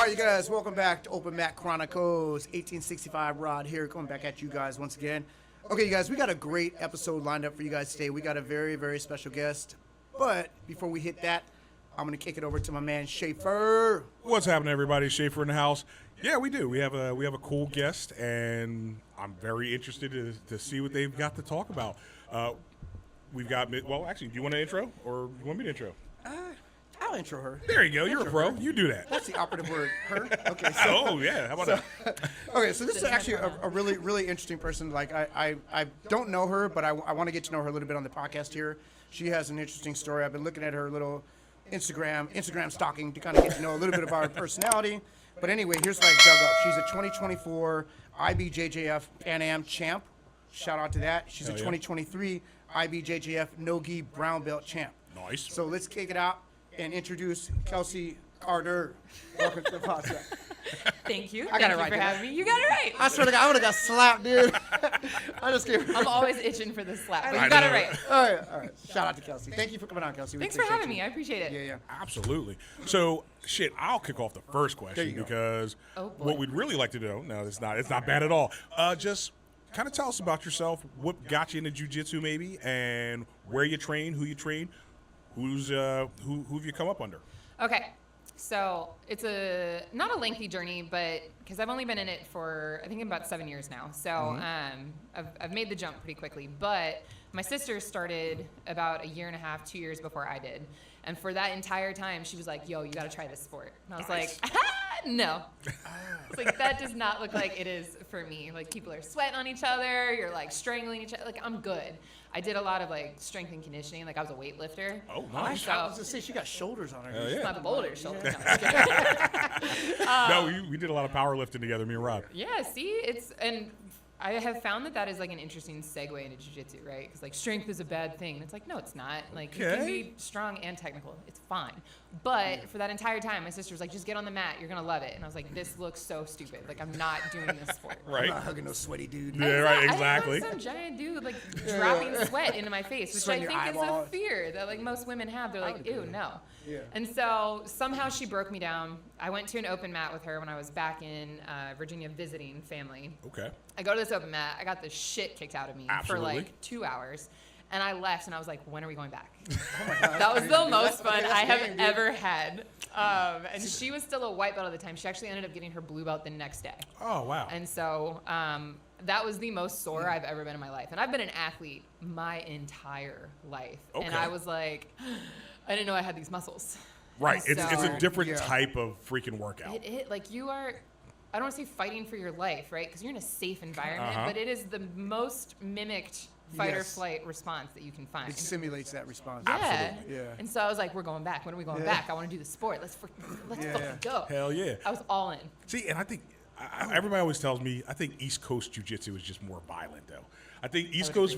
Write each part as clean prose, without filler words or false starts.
All right, you guys, welcome back to Open Mat Chronicles. 1865 Rod here, coming back at you guys once again. Okay, you guys, we got a great episode lined up for you guys today. We got a very, very special guest. But before we hit that, I'm going to kick it over to my man, Schaefer. What's happening, everybody? Schaefer in the house. Yeah, we do. We have a cool guest, and I'm very interested to see what they've got to talk about. We've got, well, actually, do you want an intro, or you want me to intro? I'll intro her. There you go. You're a pro. You do that. That's the operative word, her. Okay. So, oh, yeah. How about that? Okay, so this is actually a really, really interesting person. Like, I don't know her, but I want to get to know her a little bit on the podcast here. She has an interesting story. I've been looking at her little Instagram stalking to kind of get to know a little bit about her personality. But anyway, here's what I dug up. She's a 2024 IBJJF Pan Am champ. Shout out to that. She's a 2023 IBJJF No-Gi Brown Belt champ. Nice. So let's kick it out and introduce Kelsey Carter. Welcome to the podcast. Thank you. I got it right. Thank you for having me. You got it right. I swear to God, I would have got slapped, dude. I just gave her. I'm always itching for the slap, but you got it right. All right. Shout out to Kelsey. Thank you for coming on, Kelsey. Thanks for having me. I appreciate it. Yeah. Absolutely. So, I'll kick off the first There question you go. because Oh, boy. what we'd really like to know, no, it's not bad at all. Just kind of tell us about yourself, what got you into jiu-jitsu maybe, and where you train, who you train, who have you come up under? Okay. So it's not a lengthy journey, but because I've only been in it for, I think, about 7 years now. So I've made the jump pretty quickly. But my sister started about 1.5 years, 2 years before I did. And for that entire time, she was like, yo, you got to try this sport. And I was like, no. It's like, that does not look like it is for me. Like, people are sweating on each other. You're, like, strangling each other. Like, I'm good. I did a lot of, like, strength and conditioning. Like, I was a weightlifter. Oh, nice. I was going to say, she got shoulders on her. yeah. My boulder shoulder. Yeah. No, No, we did a lot of powerlifting together, me and Rob. Yeah, see, and I have found that is like an interesting segue into jiu-jitsu, right? Because like strength is a bad thing. And it's like, no, it's not. Like you can be strong and technical. It's fine. But for that entire time, my sister was like, just get on the mat. You're going to love it. And I was like, this looks so stupid. Like I'm not doing this sport. Right. I'm not hugging no sweaty dude. Yeah, right, exactly. I don't want some giant dude like dropping sweat into my face, which Sweating I your think eyeballs. is a fear that like most women have. They're like, ew, no. Yeah. And so somehow she broke me down. I went to an open mat with her when I was back in Virginia visiting family. Okay. I go to this open mat. I got the shit kicked out of me Absolutely. for like 2 hours. And I left and I was like, when are we going back? Oh my God. That was the most fun That's I have game, dude. ever had. And she was still a white belt at the time. She actually ended up getting her blue belt the next day. Oh, wow. And so that was the most sore I've ever been in my life. And I've been an athlete my entire life. Okay. And I was like, I didn't know I had these muscles. Right. And It's a different Yeah. type of freaking workout. Like you are, I don't want to say fighting for your life, right? Because you're in a safe environment, Uh-huh. but it is the most mimicked fight or Yes. flight response that you can find. It simulates that response. Yeah. Absolutely. Yeah. And so I was like, we're going back. When are we going Yeah. back? I want to do the sport. Let's Yeah. fucking go. Hell yeah. I was all in. See, and I think everybody always tells me, I think East Coast jiu-jitsu is just more violent, though. I think East Coast,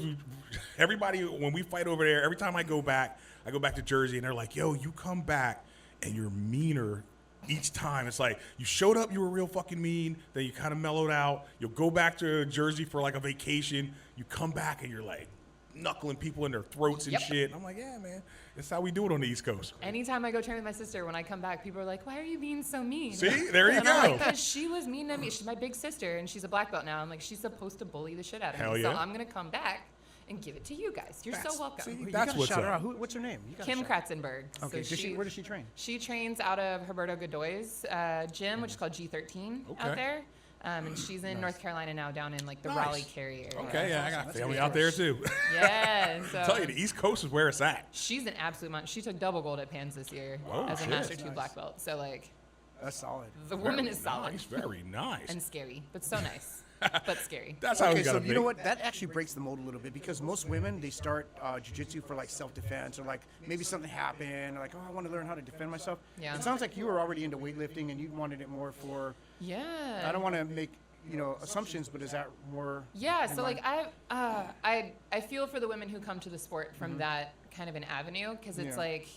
everybody, when we fight over there, every time I go back to Jersey, and they're like, yo, you come back, and you're meaner each time. It's like, you showed up, you were real fucking mean, then you kind of mellowed out. You'll go back to Jersey for like a vacation. You come back, and you're like knuckling people in their throats and Yep. shit. And I'm like, yeah, man, that's how we do it on the East Coast. Anytime I go train with my sister, when I come back, people are like, why are you being so mean? See, there you And I'm like, go. because she was mean to me. She's my big sister, and she's a black belt now. I'm like, she's supposed to bully the shit out of Hell me. yeah. So I'm going to come back and give it to you guys. You're so welcome. see, You That's gotta what's shout her up. out. What's her name? You gotta Kim shout- Kratzenberg. Okay. So Where does she train? She trains out of Roberto Godoy's gym, which is called G13 Okay. out there. And she's in North Carolina now, down in like the Nice. Raleigh Cary area. Okay, yeah, I awesome. got That's family good. out there, too. Yeah. And I tell you, so the East Coast is where it's at. she's an absolute monster. She took double gold at Pans this year Oh, as a shit. Master 2 Nice. black belt. So like That's solid. the woman Very is solid Nice, very nice. and scary, but so nice, but scary. That's how Okay, we got so to you know what? That actually breaks the mold a little bit because most women, they start jiu-jitsu for like self-defense or like maybe something happened or like, oh, I want to learn how to defend myself. Yeah. It sounds like you were already into weightlifting and you wanted it more for, Yeah. I don't want to make, assumptions, but is that more? Yeah, in so line? like I feel for the women who come to the sport from that kind of an avenue because it's Yeah. like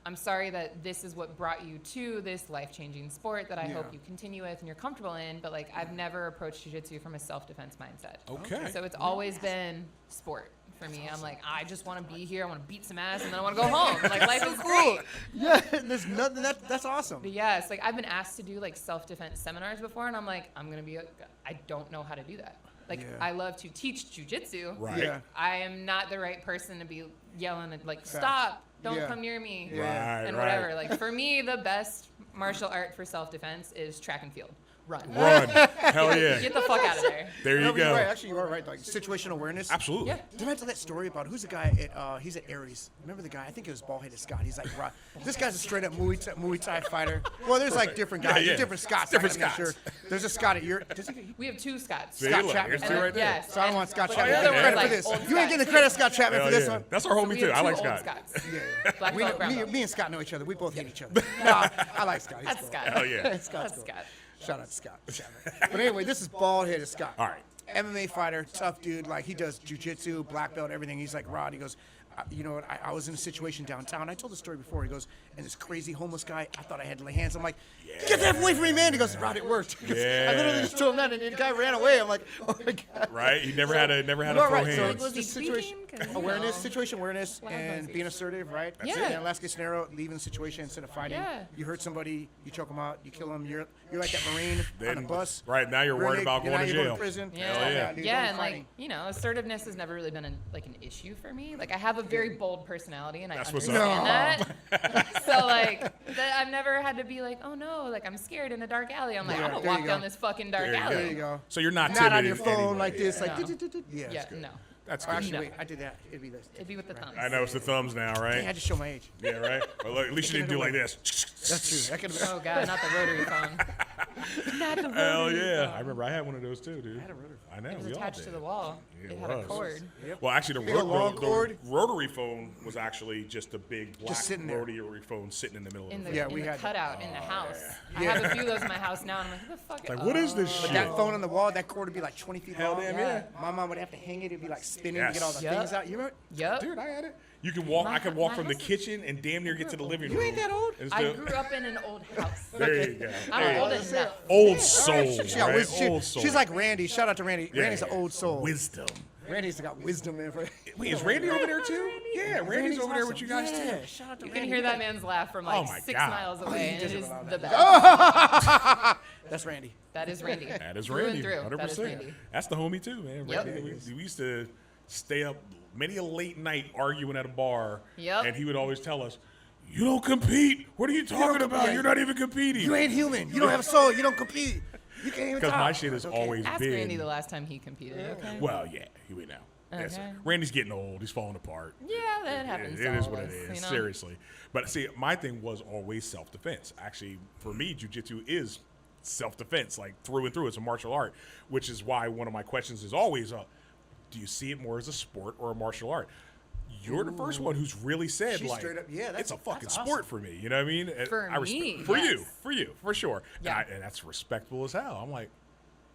I'm sorry that this is what brought you to this life-changing sport that I hope Yeah. you continue with and you're comfortable in, but like I've never approached jiu-jitsu from a self-defense mindset. Okay. So it's always been sport for me. I'm like, I just want to be here. I want to beat some ass, and then I want to go home. Like, life is Cool. great. Yeah, there's nothing. That's awesome. But yeah, it's like I've been asked to do like self-defense seminars before, and I'm like, I don't know how to do that. Like, Yeah. I love to teach jujitsu. Right. Yeah. I am not the right person to be yelling at, like, stop, don't Yeah. come near me, Yeah. Right, and right. whatever. Like, for me, the best martial art for self-defense is track and field. Run. Run. Hell yeah. Get the fuck out of there. There No, you but you're go. right. Actually, you are right. Like situational awareness. Absolutely. Yeah. Didn't I tell that story about who's the guy at he's at Aries? Remember the guy? I think it was bald-headed Scott. He's like, this guy's a straight up Muay Thai fighter. Well, there's like different guys. Yeah. There's different Scots. Different I'm not Scots. Sure. There's a Scott at your. Does he, We have two Scots. See, Scott look, Chapman. here's two right there. Yes. So I don't want Scott but Chapman the to other get one's credit for like this. old You ain't getting the Scots. credit, Scott Chapman, Hell for this yeah. one. That's our homie We too. have I two like old Scott. Scots. Yeah. Black belt, brown belt. Me and Scott know each other. We both hate each other. No, I like Scott. He's That's cool. Scott. Hell yeah. Scott's That's cool. Scott. Shout out to Scott. But anyway, this is bald-headed Scott. All right. MMA fighter, tough dude. Like, he does jiu-jitsu, black belt, everything. He's like, Rod, he goes, you know what, I was in a situation downtown. I told the story before. He goes, and this crazy homeless guy, I thought I had to lay hands. I'm like, get that away from me, man. He goes, Rod, it worked. He goes, Yeah. I literally just told him that, and the guy ran away. I'm like, oh, my God. Right? He never had a You're full right. So hands. Was he just situation tweaking? 'Cause, you awareness, know, situation awareness, loud and conversation. being assertive, right? That's it. In last case scenario, leaving the situation instead of fighting. Yeah. You hurt somebody, you choke them out, you kill them. You're like that Marine on Then- the bus. right, now you're worried about going to you're jail. prison. Yeah, Hell yeah. Dude, yeah, don't and fighting. like, you know, assertiveness has never really been an issue for me. Like, I have a very bold personality, and That's I what's understand up. that. So like, I've never had to be like, oh no, like I'm scared in a dark alley. I'm like, Yeah, I'm gonna there you walk go. down this fucking dark There you alley. There you go. So you're not Not timid on your phone anyway. like this, like. No. Yeah. Yeah, good. no, That's Or good. actually, No. wait, I did that. It'd be this. it'd be with the thumbs. I know it's the thumbs now, Dang, I right? just show my age. Yeah, right? Well, look, at least you didn't do like this. That's true. That could have been. Oh god, not the rotary phone. Not the rotary Hell yeah. phone. I remember I had one of those too, dude. I had a rotary. I know. It was we all attached did. to the wall. Yeah, It it had a was. cord. Well, actually, Big old long cord. rotary phone was actually just a big black sitting there. rotary phone sitting in the middle In of the, the Yeah, in we the had that. cutout in the house. yeah. I have a few of those in my house now, and I'm like, who the fuck? Like, what is this But shit? that phone on the wall, that cord would be like 20 feet Hell long. damn yeah. My mom would have to hang it. It'd be like spinning Yes. to get all the Yep. things out. You remember? Yep. Dude, I had it. You can walk. I could walk my from the house is- kitchen and damn near get to the living room. You ain't that old. And I still- grew up in an old house. There you go. I'm There you old go. enough. Old soul, She got right? wisdom. Old soul. She's like Randy. Shout out to Randy. Yeah, Randy's an yeah. old soul. Wisdom. Randy's got wisdom, man. Wait, is Randy over there too? Yeah, Randy's over there with you guys yeah. too. Shout out to You Randy. can hear that man's laugh from like Oh my 6 God. miles away, and it is about the that. best. That's Randy. That is Randy. That is Through Randy. and through. 100%. That is Randy. That's the homie too, man. Yep. Randy, we used to stay up many a late night arguing at a bar. Yep. And he would always tell us, "You don't compete. What are you talking about? compete. You're not even competing." You ain't human. You don't have a soul. You don't compete. You can't even Because talk. my shit has Okay. always Ask been. Randy the last time he competed. Okay. Well, yeah, we know. Yes, Okay. Randy's getting old. He's falling apart. Yeah, that happens. It to is all what of it us, is. you know? Seriously. But see, my thing was always self-defense. Actually, for me, jiu-jitsu is self-defense, like through and through. It's a martial art, which is why one of my questions is always, do you see it more as a sport or a martial art? You're the first one who's really said, She's like, straight up- yeah, it's a fucking that's sport awesome. for me. You know what I mean? And For I respect, me, for yes. you, for sure. Yeah. And that's respectable as hell. I'm like,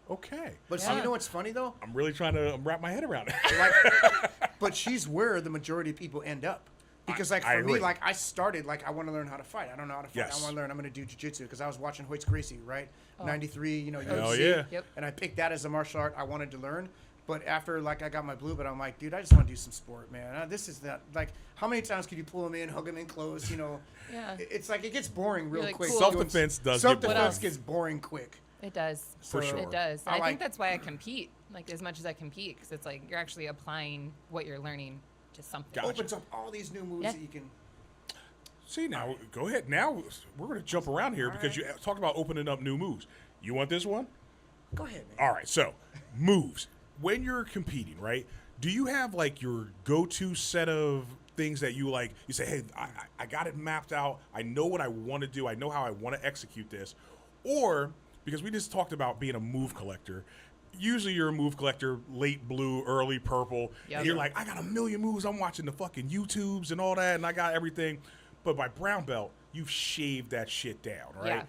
okay. But see, Yeah. you know what's funny though? I'm really trying to wrap my head around it. But she's where the majority of people end up. Because like I for me, agree. like I started like I want to learn how to fight. I don't know how to fight. Yes. I want to learn. I'm going to do jiu-jitsu because I was watching Hoyts Gracie, right? 93, you know, Hell UFC. yeah. Yep. And I picked that as a martial art I wanted to learn. But after like I got my blue belt, I'm like, dude, I just want to do some sport, man. This is that. Like, how many times could you pull them in, hug them in close? You know, Yeah. it's like it gets boring real like, quick. cool. Self-defense does get Self-defense boring. gets boring quick. It does. For sure. It does. I And I like- think that's why I compete, like as much as I compete, because it's like you're actually applying what you're learning to something. Gotcha. Opens up all these new moves Yeah. that you can. See, now, go ahead. Now, we're going to jump around here because you talked about opening up new moves. You want this one? Go ahead, man. All right, so moves. When you're competing, right, do you have like your go-to set of things that you like? You say, hey, I got it mapped out. I know what I want to do. I know how I want to execute this. Or, because we just talked about being a move collector, usually you're a move collector, late blue, early purple. Yep. And you're like, I got a million moves. I'm watching the fucking YouTubes and all that, and I got everything. But by brown belt, you've shaved that shit down, right? Yeah.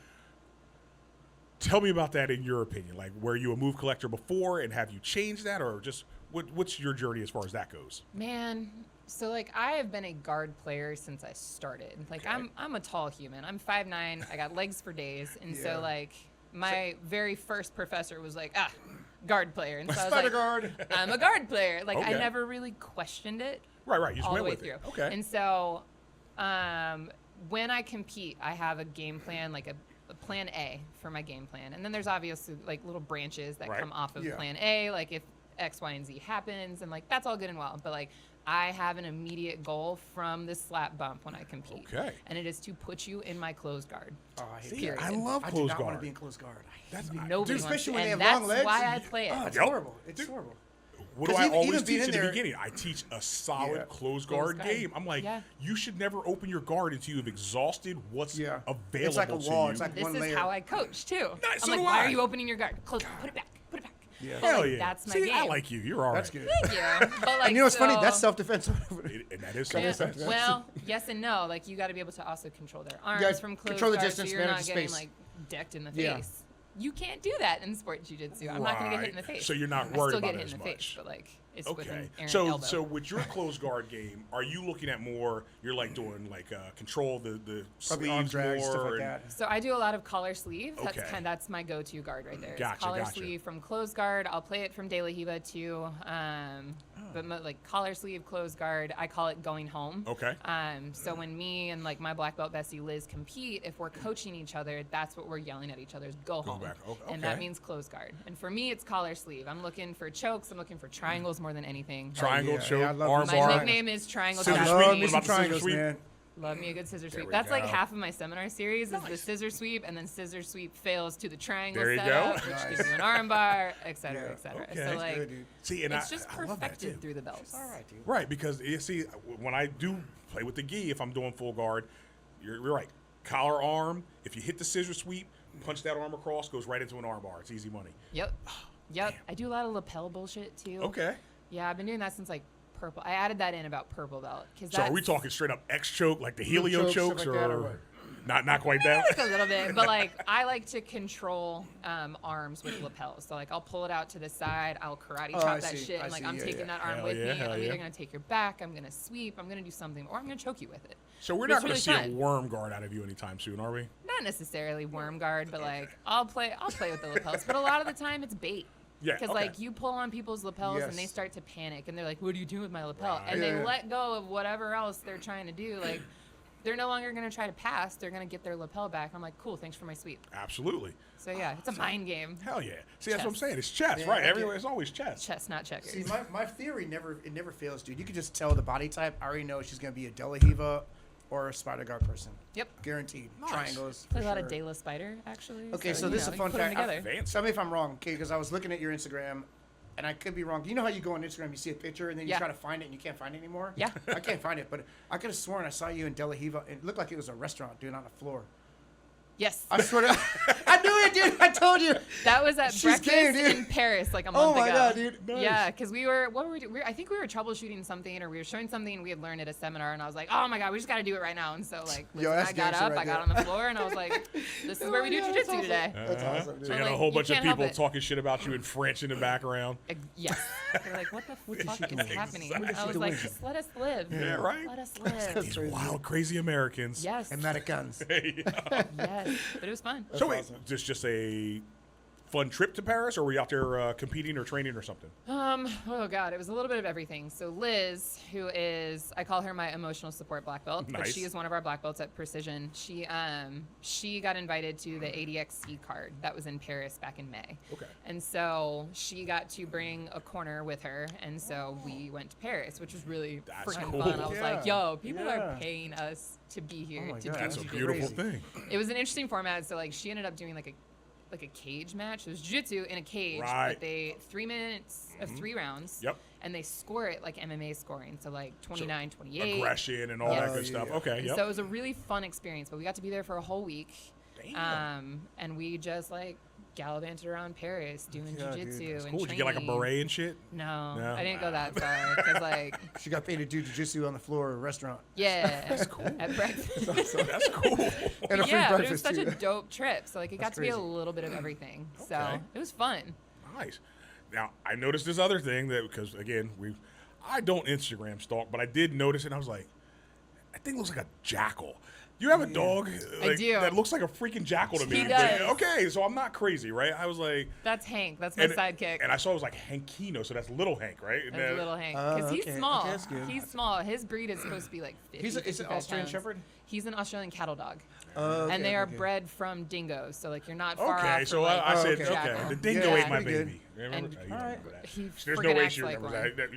Tell me about that in your opinion. Like, were you a move collector before, and have you changed that, or just what's your journey as far as that goes? Man, so like I have been a guard player since I started. Like Okay. I'm a tall human. I'm 5'9". I got legs for days, and Yeah. so like my very first professor was like, guard player. And so I was Spider like, guard. I'm a guard player. Like, Okay. I never really questioned it. Right. You just all the went way with through. it. Okay. And so, when I compete, I have a game plan, like a plan A for my game plan. And then there's obviously like little branches that Right. come off of Yeah. plan A, like if X, Y, and Z happens, and like that's all good and well. But like I have an immediate goal from the slap bump when I compete. Okay. And it is to put you in my closed guard. Oh, I hate See, Period. I love I do closed not want guard. to be in closed guard. That's Nobody Dude, wants especially to, when they and have long that's legs. why I play it. Oh, it's Yep. horrible. It's Dude. horrible. What do 'Cause I even always being teach in in the there- beginning? I teach a solid Yeah. closed Closed guard guard. game. I'm like, Yeah. you should never open your guard until you've exhausted what's Yeah. available It's like a to wall. you. It's like This one is layer. how I coach too. Nice, I'm so like, do why I. are you opening your guard? Close. Put it back. Put it back. Yeah. But, Hell like, yeah. that's my See, game. I like you. You're all That's right. good. Thank you. But like, And you know what's funny? so- That's self-defense. And that is Yeah. self-defense. Well, yes and no. Like you got to be able to also control their arms gotta from close control the guard, distance, so you're manage not the getting space. like decked in the Yeah. face. You can't do that in sport jiu-jitsu. I'm not going to get hit in the Right. face. So you're not I worried still about get it hit as in the much. face, but like it's with Okay. an errant So elbow. so with your closed guard game, are you looking at more? You're like doing like control the Probably arm sleeves drags, more. stuff like and- that. So I do a lot of collar sleeve. Okay. That's my go-to guard right there. It's Gotcha, collar gotcha. sleeve from closed guard. I'll play it from De La Hiva too. But like collar sleeve, closed guard, I call it going home. Okay. So when me and like my black belt bestie Liz compete, if we're coaching each other, that's what we're yelling at each other is go home. back. And that Okay. means closed guard. And for me, it's collar sleeve. I'm looking for chokes. I'm looking for triangles more than anything. Triangle, yeah. choke, Yeah, I love arm this. My bar. nickname is Triangle Scissor Chop sweep. Love What me Queen. some about the scissor triangles, sweep? man. Love me a good scissor sweep. we That's like go. half of my seminar series is the scissor sweep, and then scissor sweep fails to the triangle There you setup, go. which Nice. gives you an arm bar, et cetera, Yeah. et cetera. Okay. So That's like, Good, dude. See, and it's just I love that too. perfected through the belts. All right, dude. Right, because you see, when I do play with the gi, if I'm doing full guard, you're right. Collar arm, if you hit the scissor sweep, punch that arm across, goes right into an arm bar. It's easy money. Yep. Yep. I do a lot of lapel bullshit too. Okay. Yeah, I've been doing that since like purple. I added that in about purple belt because So are we talking straight up X choke, like the helio choke, stuff chokes, like that, or or what? not quite that? a little bit, but like I like to control arms with lapels. So like I'll pull it out to the side, I'll karate Oh, chop I that see, shit, I and like see, I'm yeah, taking yeah. that arm Hell with yeah, me. hell I'm yeah. either gonna take your back, I'm gonna sweep, I'm gonna do something, or I'm gonna choke you with it. So we're But not it's going to really see a fun. worm guard out of you anytime soon, are we? Not necessarily worm guard, but like I'll play with the lapels. But a lot of the time it's bait. Yeah, Because okay. like you pull on people's lapels and they Yes. start to panic and they're like, "What are you doing with my lapel?" Right. And Yeah. they let go of whatever else they're trying to do. Like they're no longer gonna try to pass. They're gonna get their lapel back. I'm like, "Cool, thanks for my sweep." Absolutely. So yeah, it's a mind game. Hell yeah. See, that's what I'm Chess. saying. It's chess, Yeah, right? I Everywhere, get- it's always chess. Chess, not checkers. See, my theory never fails, dude. You can just tell the body type. I already know she's gonna be a De La Hiva or a spider guard person. Yep. Guaranteed. Nice. Triangles. Play a for lot sure. of De La Spider actually. Okay, so you this is know, a you fun put them fact. together. Fancy. Tell me if I'm wrong, okay? Because I was looking at your Instagram, and I could be wrong. You know how you go on Instagram, you see a picture, and then you Yeah. try to find it, and you can't find it anymore? Yeah. I can't find it, but I could have sworn I saw you in De La Hiva. It looked like it was a restaurant, dude, on the floor. Yes. I swear to I knew it, dude. I told you. That was at She's breakfast game, dude. in Paris like a Oh month ago. my God, dude. Nice. Yeah, because we were, what were we doing? I think we were troubleshooting something or we were showing something we had learned at a seminar and I was like, oh my God, we just got to do it right now. And so like, Yo, listen, that's I got gangster up, right I got there. on the floor and I was like, this is where we do Yeah, jujitsu that's awesome. today. That's awesome, dude. So you I'm got a like, whole you bunch of can't help people it. talking shit about you in French in the background. Yes. They're like, what the fuck is happening? Exactly. I was like, just let us live. Yeah, right? Let us live. That's These crazy. wild, crazy Americans. Yes. Americans. Yes. But it was fun. So wait, awesome. just a fun trip to Paris, or were you out there competing or training or something? Oh God, it was a little bit of everything. So Liz, who is, I call her my emotional support black belt, but Nice. she is one of our black belts at Precision. She got invited to the ADXC card that was in Paris back in May. Okay. And so she got to bring a corner with her, and so we went to Paris, which was really That's freaking cool. fun. I was like, Yeah. yo, people Yeah. are paying us to be here Oh my to God, do That's a That's beautiful crazy. thing. It was an interesting format. So like she ended up doing like a cage match. It was jiu-jitsu in a cage, Right. but they 3 minutes of 3 rounds. Yep. And they score it like MMA scoring, so like 29, 28. Aggression and all Yes. that good stuff. Yeah. Okay, And yep. so it was a really fun experience, but we got to be there for a whole week. Damn. And we just like gallivanted around Paris doing Yeah, dude, jiu-jitsu that's and Cool. Did you get like a training. beret and shit? No, No? I didn't go that far because like She got paid to do jiu-jitsu on the floor of a restaurant. yeah, that's cool. At breakfast. That's cool. And a free Yeah, but it was breakfast, such too. a dope trip. So like it got That's to be a crazy. little bit of everything. So Okay. it was fun. Nice. Now I noticed this other thing that because again I don't Instagram stalk, but I did notice it. And I was like, that thing looks like a jackal. You have a dog I do. that looks like a freaking jackal to me. He does. But, okay, so I'm not crazy, right? I was like... That's Hank. That's my sidekick. And I saw it was like Hankino, so that's little Hank, right? And That's little Hank. Because he's okay. small. Okay, that's good. He's small. His breed is supposed to be like 50, Is it an 55 Australian pounds. Shepherd? He's an Australian cattle dog. Okay, And they are okay. bred from dingoes. So, like, you're not far off. Okay, from, so like, I said, okay. okay, Jackal. the dingo Yeah, ate my pretty good. baby. Remember? And You don't remember that. he There's no friggin' way acts she like remembers one.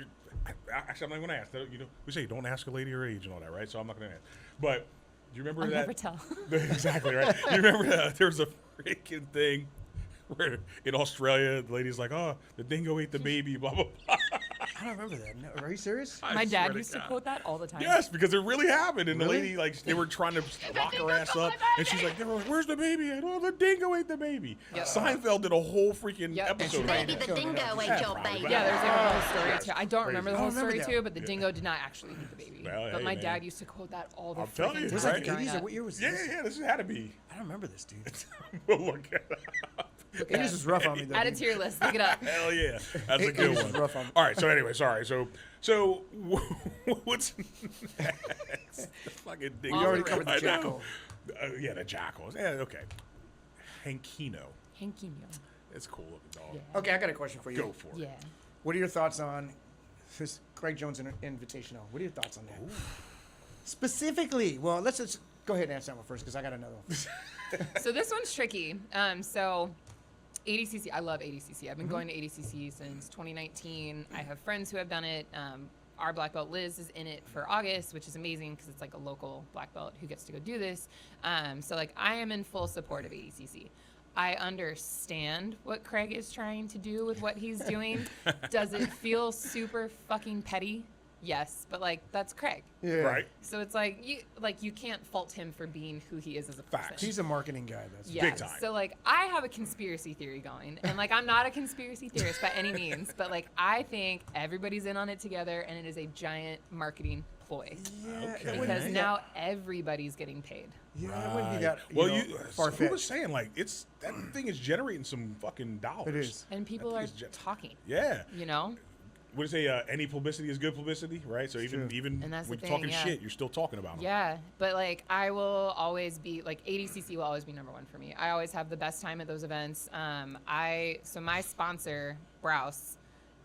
that. Actually, I'm not going to ask. We say don't ask a lady her age and all that, right? So I'm not going to ask. But do you remember I'll that? never tell. Exactly, right? You remember there was a freaking thing where in Australia, the lady's like, oh, the dingo ate the baby, blah, blah, blah. I don't remember that. No, are you serious? I My swear dad used to God. quote that all the time. Yes, because it really happened. And Really? the lady, like, they were trying to lock her ass up. And she's like, where's the baby? And, oh, the dingo ate the baby. Yep. Seinfeld did a whole freaking Yep. episode. Maybe about the it. dingo ate your probably. baby. Yeah, there's like a whole story too. I don't remember the I whole remember story that. too, but the dingo did not actually eat the baby. Well, But hey, my man. dad used to quote that all the I'm telling you, freaking Was time. that the growing 80s or up. what year was Yeah, this? yeah, this had to be. I don't remember this, dude. We'll look at it up. Look it 80s up. was rough on me, though. Add it to your list. Look it up. Hell yeah, that's a It good was one. rough on me. All right, so anyway, sorry. So what's next? The fucking thing. We already covered the I know. jackal. Yeah, the jackals. Yeah, okay. Hankino. Hankinho. It's a cool looking dog. Yeah. Okay, I got a question for you. Go for it. Yeah. What are your thoughts on this Craig Jones Invitational? What are your thoughts on that? Specifically, well, let's just go ahead and answer that one first because I got another one. So this one's tricky. So ADCC, I love ADCC. I've been going to ADCC since 2019. I have friends who have done it. Our black belt Liz is in it for August, which is amazing because it's like a local black belt who gets to go do this. So like I am in full support of ADCC. I understand what Craig is trying to do with what he's doing. Does it feel super fucking petty? Yes, but like that's Craig. Yeah. Right. So it's like you can't fault him for being who he is as a person. Facts. He's a marketing guy. That's Yeah. Big time. So like I have a conspiracy theory going, and like I'm not a conspiracy theorist by any means, but like I think everybody's in on it together, and it is a giant marketing ploy Yeah, Okay. it wouldn't because be now everybody's getting paid. that, yeah, it wouldn't be that. Well, you who was far-fetched. saying like it's that thing is generating some fucking dollars. It is. And people think are it's talking, Yeah. you know? What do you say? Any publicity is good publicity, right? So true. even And that's when the you're talking thing, yeah. shit, you're still talking about them. Yeah, but like I will always be like ADCC will always be number one for me. I always have the best time at those events. So my sponsor Browse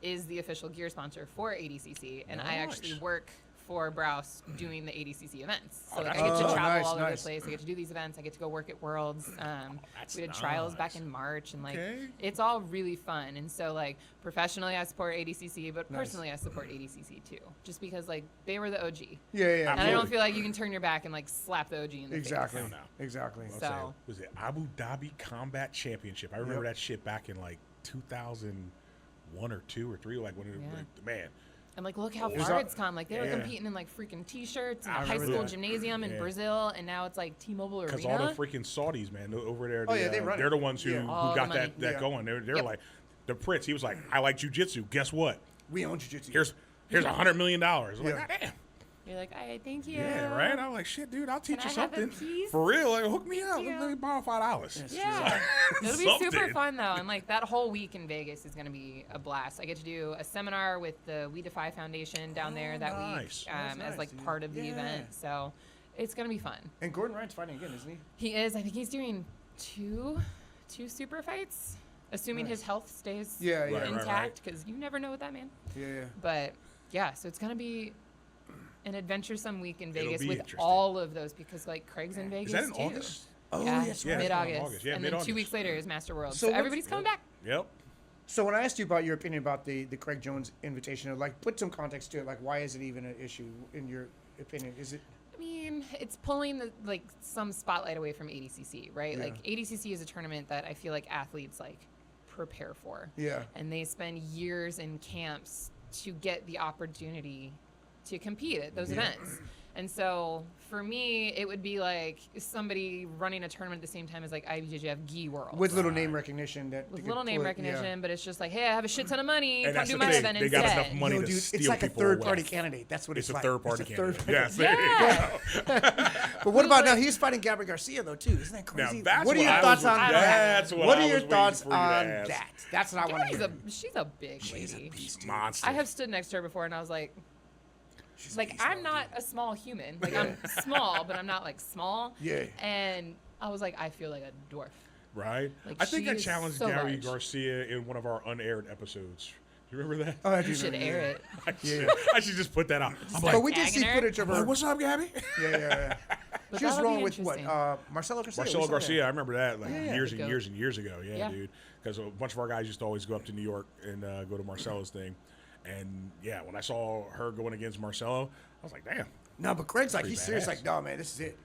is the official gear sponsor for ADCC, and I actually Nice. work for Browse doing the ADCC events. So Oh, like that's I get to awesome. travel Nice, all over nice. the place. I get to do these events. I get to go work at Worlds. that's We did trials back nice. in March, and like Okay. it's all really fun. And so like professionally, I support ADCC, but Nice. personally, I support ADCC too, just because like they were the OG. Yeah, yeah. And I don't Absolutely. feel like you can turn your back and like slap the OG in the Exactly. face. No. Exactly. I'll So- say, was it Abu Dhabi Combat Championship? I remember Yep. that shit back in like 2001 or 2 or 3. Like when it, Yeah. like, man, And like, look how was far all- it's come. Like they were yeah. competing in like freaking T-shirts in I a high remember school that. gymnasium in Yeah. Brazil, and now it's like T-Mobile because Arena. all the freaking Saudis, man, over there, Oh, yeah, they run they're it. the ones who, Yeah. All who the got money. that Yeah. going. They're Yep. like the Prince. He was like, I like jujitsu. Guess what? We own jiu-jitsu. Here's $100 million. I'm Yeah. like, damn. You're like, I thank you. Yeah, right. I'm like, shit, dude. I'll teach Can you I have a something piece? for real. Like, hook me up. Thank you. Let me borrow $5. Yeah, it'll be super Something. fun though, and like that whole week in Vegas is going to be a blast. I get to do a seminar with the We Defy Foundation down there that nice. week That's as nice, like dude. part of the Yeah. event. So it's going to be fun. And Gordon Ryan's fighting again, isn't he? He is. I think he's doing two super fights, assuming Nice. his health stays Yeah, yeah. Right, right. intact, because you never know with that man. Yeah, yeah. But yeah, so it's gonna be an adventuresome week in It'll Vegas be with interesting. all of those, because like Craig's in Vegas Is that in too. August? Oh, yeah, that's Yeah, right. it's in mid-August, August. Yeah, and then 2 mid-August. weeks later is Master World. So So, what's- everybody's coming back. Yep. So when I asked you about your opinion about the Craig Jones Invitational, like put some context to it. Like, why is it even an issue in your opinion? Is it? I mean, it's pulling the, like some spotlight away from ADCC, right? Yeah. Like ADCC is a tournament that I feel like athletes like prepare for. Yeah. And they spend years in camps to get the opportunity to compete at those events. And so for me, it would be like somebody running a tournament at the same time as like IBJJF Gi World. With little name recognition that. With they little could name pull it, recognition, yeah. but it's just like, hey, I have a shit ton of money. And Come that's do the my thing. event They instead. got enough money Yo, to dude, steal it's like a people third-party away. candidate. That's what It's it's a like. third-party It's a candidate. third-party- Yes, there Yeah. you go. But what about now? He's fighting Gabby Garcia though too. Isn't that Now crazy? that's what are what your I thoughts was- on that? that's what What I are your was waiting thoughts for you to on ask. that? That's what I want to She's hear. she's a big She's a lady. beast, dude. Monster. I have stood next to her before, and I was like, like I'm not a small human. Like I'm small, but I'm not like small. Yeah. And I was like, I feel like a dwarf. Right. Like, I think I she's challenged so Gabby large. Garcia in one of our unaired episodes. You remember that? Oh, I do You should remember air that. it. I should just put that out. I'm But like, we did see tagging her? footage of her. what's up, Gabby? Yeah. But She was that'll be rolling with what? interesting. Marcelo Garcia. Marcelo We saw Garcia, I that. remember that like Yeah. years The and goat. years and years ago. Yeah, Yeah. dude. Because a bunch of our guys used to always go up to New York and go to Marcelo's thing. And yeah, when I saw her going against Marcelo, I was like, damn. No, but Craig's like, Pretty he's serious. badass. Like, no, man, this is it.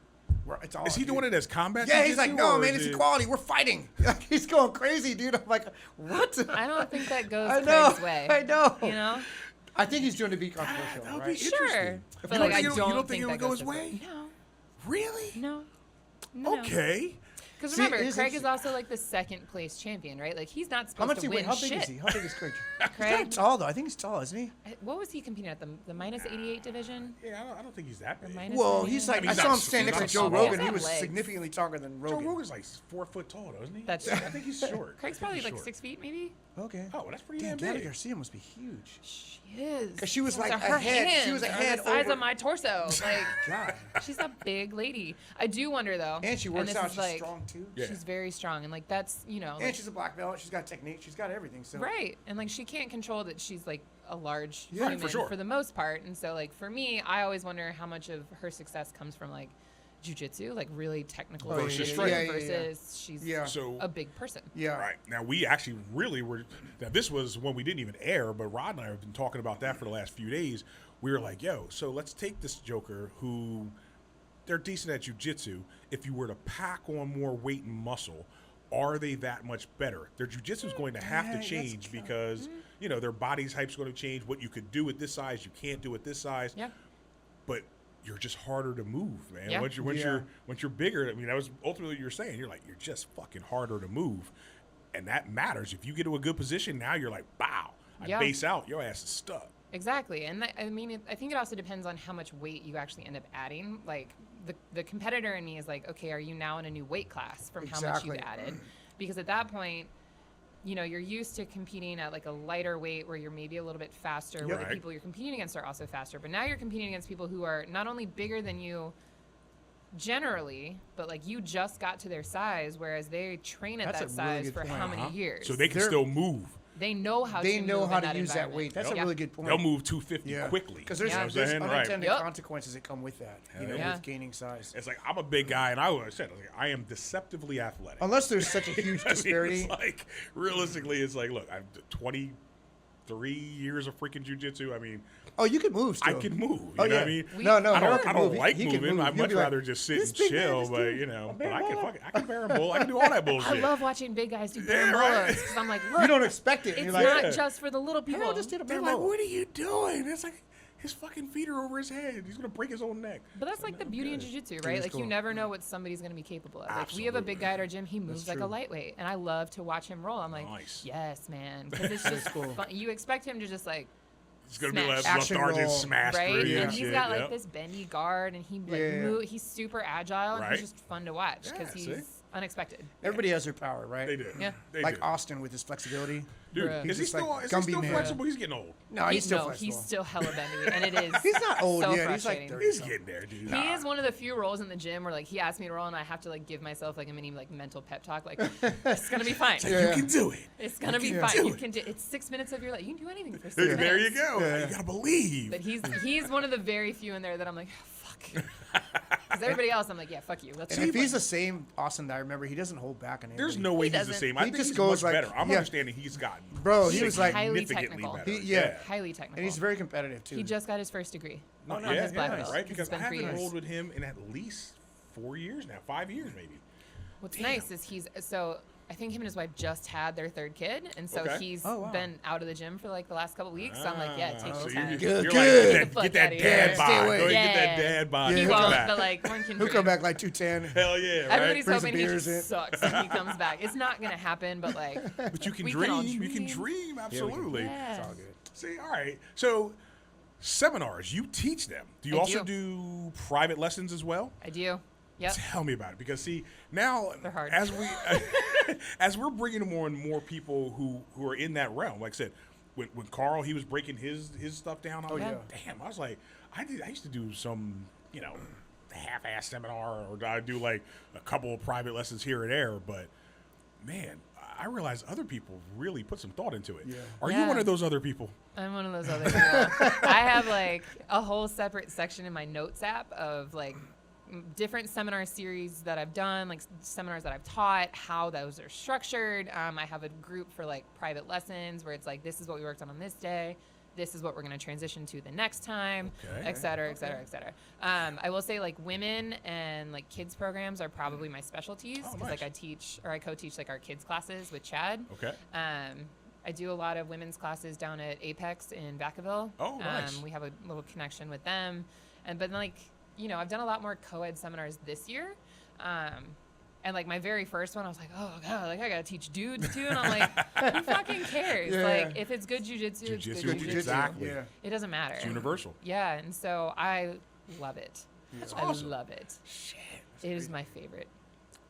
It's all. Is he doing it as combat? Yeah, he's jiu-jitsu, like, no, or man, is it's it- equality. We're fighting. He's going crazy, dude. I'm like, what? I don't think that goes I know. Craig's way. I know. You know? I think he's doing it to be controversial, That would right? be Sure. interesting. But You like, don't I think it- don't you don't think think it that would go goes his this way? No. Really? No. Okay. Because See, remember, it is Craig is interesting. also like the second place champion, right? Like he's not How supposed much to he win weigh? How big shit. is he? How big is Craig? He's Craig, kind of tall, though. I think he's tall, isn't he? what was he competing at? The minus 88 division? Yeah, I don't think he's that Or big. minus Well, 99? he's like, mean, I he's saw not him stand next to super Joe small. Rogan. He He has was legs. significantly taller than Joe Rogan. Rogan's like 4 foot tall, doesn't he? That's I true. think he's short. Craig's I think probably he's like short. 6 feet, maybe. Okay. Oh, that's pretty Damn, damn Gabby big. Garcia must be huge. She is. 'Cause she was So like a her head- she hands was a are head the size over- of my torso. Like God. she's a big lady. I do wonder though. And she works this out. is, She's like, strong, too. Yeah. She's very strong, and like that's And like, she's a black belt. She's got technique. She's got everything. So right, and like she can't control that she's like a large Yeah, human for sure. the most part, and so like for me, I always wonder how much of her success comes from like jujitsu, like really technical Oh, Versus jiu-jitsu strength. Yeah, yeah, yeah. versus she's Yeah. So a big person. Yeah. Right. Now, we actually really were. Now, this was when we didn't even air, but Rod and I have been talking about that for the last few days. We were like, yo, so let's take this joker who they're decent at jiu-jitsu. If you were to pack on more weight and muscle, are they that much better? Their jiu-jitsu is going to have Yeah, to that's change true. because, you know, their body's hype's going to change. What you could do at this size, you can't do at this size. Yeah. But you're just harder to move, man. Yeah. Once you're bigger, I mean, that was ultimately what you were saying. You're like, you're just fucking harder to move. And that matters. If you get to a good position, now you're like, bow. I Yeah. base out, your ass is stuck. Exactly, and I mean, I think it also depends on how much weight you actually end up adding. Like the competitor in me is like, okay, are you now in a new weight class from how much you've Exactly. added? Because at that point, you know, you're used to competing at like a lighter weight where you're maybe a little bit faster, where Right. the people you're competing against are also faster. But now you're competing against people who are not only bigger than you generally, but like you just got to their size, whereas they train at That's that a really size good for point. how many years? So they can They're- still move. They know how They to know move how in to that use that environment. weight. That's a Yep. really good point. They'll move 250 Yeah. quickly. Because You know there's, what I'm there's saying? Right. unintended Yep. consequences that come with that. You know, Yeah. with gaining size. It's like, I'm a big guy, and I always said, like, I am deceptively athletic. Unless there's such a huge I mean, disparity. it's like, realistically, it's like, look, I've 23 years of freaking jiu-jitsu. I mean, Oh, you can move I still. can move. Oh, You know yeah. what I mean? No, I Harold don't, can I don't move. like He can moving. move. I'd You'll much be like, rather just sit "This and big man chill. is But, doing you know, a but I can berimbolo." fucking, I can barrel I can do all that bullshit. I love watching big guys do Yeah, barimbolos right. because I'm like, look, You don't expect it. and it's You're like, not just for the little people. Harold just did a They're like, berimbolo. what are you doing? It's like, his fucking feet are over his head. He's going to break his own neck. But that's like the beauty in jiu-jitsu, right? that's Like cool. you never know what somebody's going to be capable of. Like we have a big guy at our gym, he moves like a true. lightweight, and I love to watch him roll. I'm like, Nice. yes, man, because it's just cool. fun. You expect him to just like, It's going to be like Smash. Action lethargic roll. smash right? through And you and he's shit. got like Yep. this bendy guard, and he like Yeah. he's super agile, and Right. he's just fun to watch because Yeah, he's see? unexpected. Everybody has their power, right? They do. Yeah. They Like do. Austin with his flexibility. Dude, Bruh. is he He's just still, like is he Gumby still man. flexible? He's getting old. No, he's still no, flexible. he's still hella bendy, and it is. He's not old so yet. He's like frustrating. 30. He's getting there, dude. He is one of the few roles in the gym where like he asks me to roll and I have to like give myself like a mini like mental pep talk like it's gonna be fine. You can do it. It's gonna be can fine. do You it. can do it's 6 minutes of your life. You can do anything for 6 minutes. There you go. Yeah. You got to believe. But he's one of the very few in there that I'm like, fuck. Because everybody else I'm like, yeah, fuck you. Let's And if go. he's the same Austin that I remember, he doesn't hold back on anything. There's no way he's the doesn't. same. I He think just he's goes much like- better. I'm yeah. understanding he's gotten Bro, he was like, highly significantly technical. better. Yeah. highly technical. and he's very competitive too. He just got his first degree. No, on his black belt. right? It's Because I been 3 haven't years. rolled with him in at least 4 years now, 5 years maybe. What's nice is I think him and his wife just had their third kid, and so Okay. he's Oh, wow. been out of the gym for like the last couple weeks. So I'm like, yeah, take so your time. Good, you're good. like, Get the get that fuck dad outta bod. here. Go Stay ahead, get that away. dad bod. He Get won't, back. but like one can He'll dream. come back like 210. Hell yeah, right? Everybody's Bring some hoping he beers just in. sucks and he comes back. It's not gonna happen, but like, But you can we can all dream. You can dream. dream, absolutely. yeah. It's all good. See, all right. So, seminars, you teach them. Do you I also do. do private lessons as well? I do. Yep. Tell me about it, because see now They're hard. as we as we're bringing more and more people who are in that realm. Like I said, when Carl, he was breaking his stuff down. I was yeah. like, damn. I was like, I used to do some, half-ass seminar, or I do like a couple of private lessons here and there. But man, I realized other people really put some thought into it. Yeah. Are you one of those other people? I'm one of those other people. I have like a whole separate section in my notes app of like different seminar series that I've done, like seminars that I've taught, how those are structured. I have a group for like private lessons where it's like, this is what we worked on this day. This is what we're going to transition to the next time, et cetera, et cetera, et cetera. I will say like women and like kids programs are probably my specialties because nice. like I co-teach like our kids classes with Chad. Okay. I do a lot of women's classes down at Apex in Vacaville. Oh, nice. We have a little connection with them. But like, I've done a lot more co-ed seminars this year. And like my very first one, I was like, oh God, like I gotta teach dudes too. And I'm like, who fucking cares? Yeah. Like if it's good jujitsu, it's good jujitsu. Exactly. Yeah. It doesn't matter. It's universal. Yeah, and so I love it. That's I awesome. love it. Shit. It is my favorite.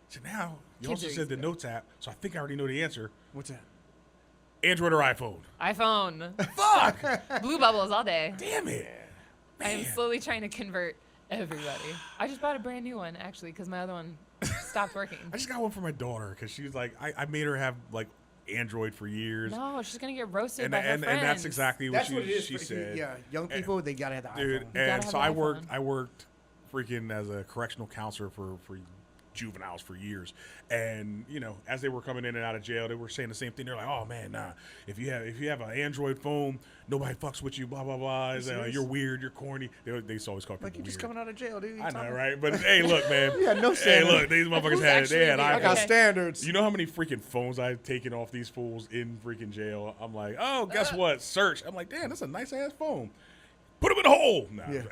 So now, you Kids also are said the easy. notes app, so I think I already know the answer. What's that? Android or iPhone? iPhone. Fuck! Blue bubbles all day. Damn it. I am Man. slowly trying to convert everybody. I just bought a brand new one actually because my other one stopped working. I just got one for my daughter because she was like, I made her have like Android for years. No, she's gonna get roasted and, by her and, friends. and that's exactly what That's what it is. she for- said. Yeah, young people, they gotta have the Dude, iPhone. gotta and have so an I iPhone. worked freaking as a correctional counselor for juveniles for years, and as they were coming in and out of jail, they were saying the same thing. They're like, "Oh man, nah. If you have an Android phone, nobody fucks with you. Blah blah blah. You're weird. You're corny." They always call people Like, you're just weird. coming out of jail, dude. I know, right? But hey, look, man. You had no Hey, standard. look, these motherfuckers Who's had actually iPhones. I got Okay. standards. You know how many freaking phones I've taken off these fools in freaking jail? I'm like, oh, guess what? Search. I'm like, damn, that's a nice ass phone. Put them in a hole. Nah. Yeah.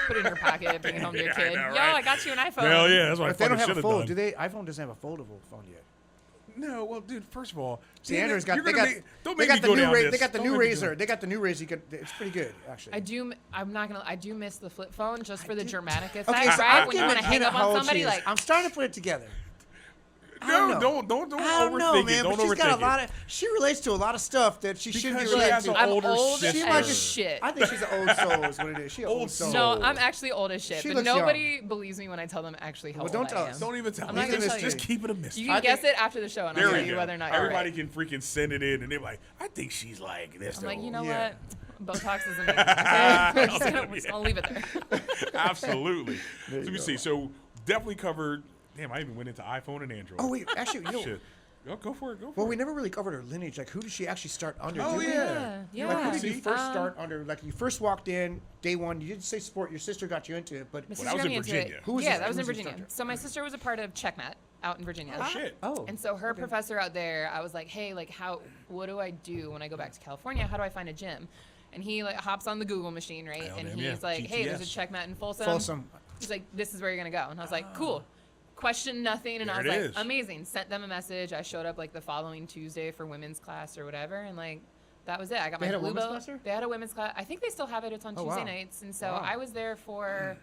Put it in your pocket, bring it home to your Yeah, I kid. know, Yo, right? I got you an iPhone. Hell yeah, that's what I If they don't fucking have should a have fold, done. iPhone doesn't have a foldable phone yet. No, well, dude. First of all, See, Andrew's got. you're They gonna got. make- don't They make got me the go new. down this. They got the Don't new make me go Razor. down- They got the new Razor. You could. It's pretty good, actually. I'm not gonna. I do miss the flip phone just for the do- dramatic effect, Okay, so right? I'm When you want to giving hang Hannah up how on old she somebody, is. like I'm starting to put it together. No, don't don't I don't know, overthink man. it. Don't But she's got overthink a lot it. of. She relates to a lot of stuff that she shouldn't be Because she related has to. an I'm older old sister. She might as just. shit. I think she's an old soul. Is what it is. She an Old old soul. soul. No, I'm actually old as shit, She but looks young. nobody believes me when I tell them actually how Well, old don't I tell am. us. Don't even tell I'm me. not gonna tell Just you. keep it a mystery. You can guess it after the show, and I'll There tell we you go. whether or not you're Everybody right. can freaking send it in, and they're like, I think she's like this. I'm like, you know Yeah. what? Botox isn't it. Okay? We're just gonna leave it there. Absolutely. There Let you me go. see. So definitely covered. Damn, I even went into iPhone and Android. Oh wait, actually, Shit. Go for it. Go for well, it. we never really covered her lineage. Like, who did she actually start under? Oh, Did we? yeah. Yeah. Like, who did you See? first start under? Like, you first walked in day one. You didn't say sport. Your sister got you into it, but My Well, that was sister got in me into Virginia. it. Who was yeah, this- that was who in was the Virginia. instructor? So my sister was a part of Checkmat out in Virginia. Oh shit. And so her professor out there, I was like, hey, like, what do I do when I go back to California? How do I find a gym? And he like hops on the Google machine, right? Hell And damn, he's yeah. like, hey, there's a GTS. Checkmat in Folsom. Folsom. He's like, this is where you're gonna go. And I was like, cool. Question nothing, and I There was it like, is. amazing. Sent them a message. I showed up like the following Tuesday for women's class or whatever, and like that was it. I got They my had a blue women's belt. class there? They had a women's class. I think they still have it. It's on Oh, Tuesday wow. nights, and so Wow. I was there for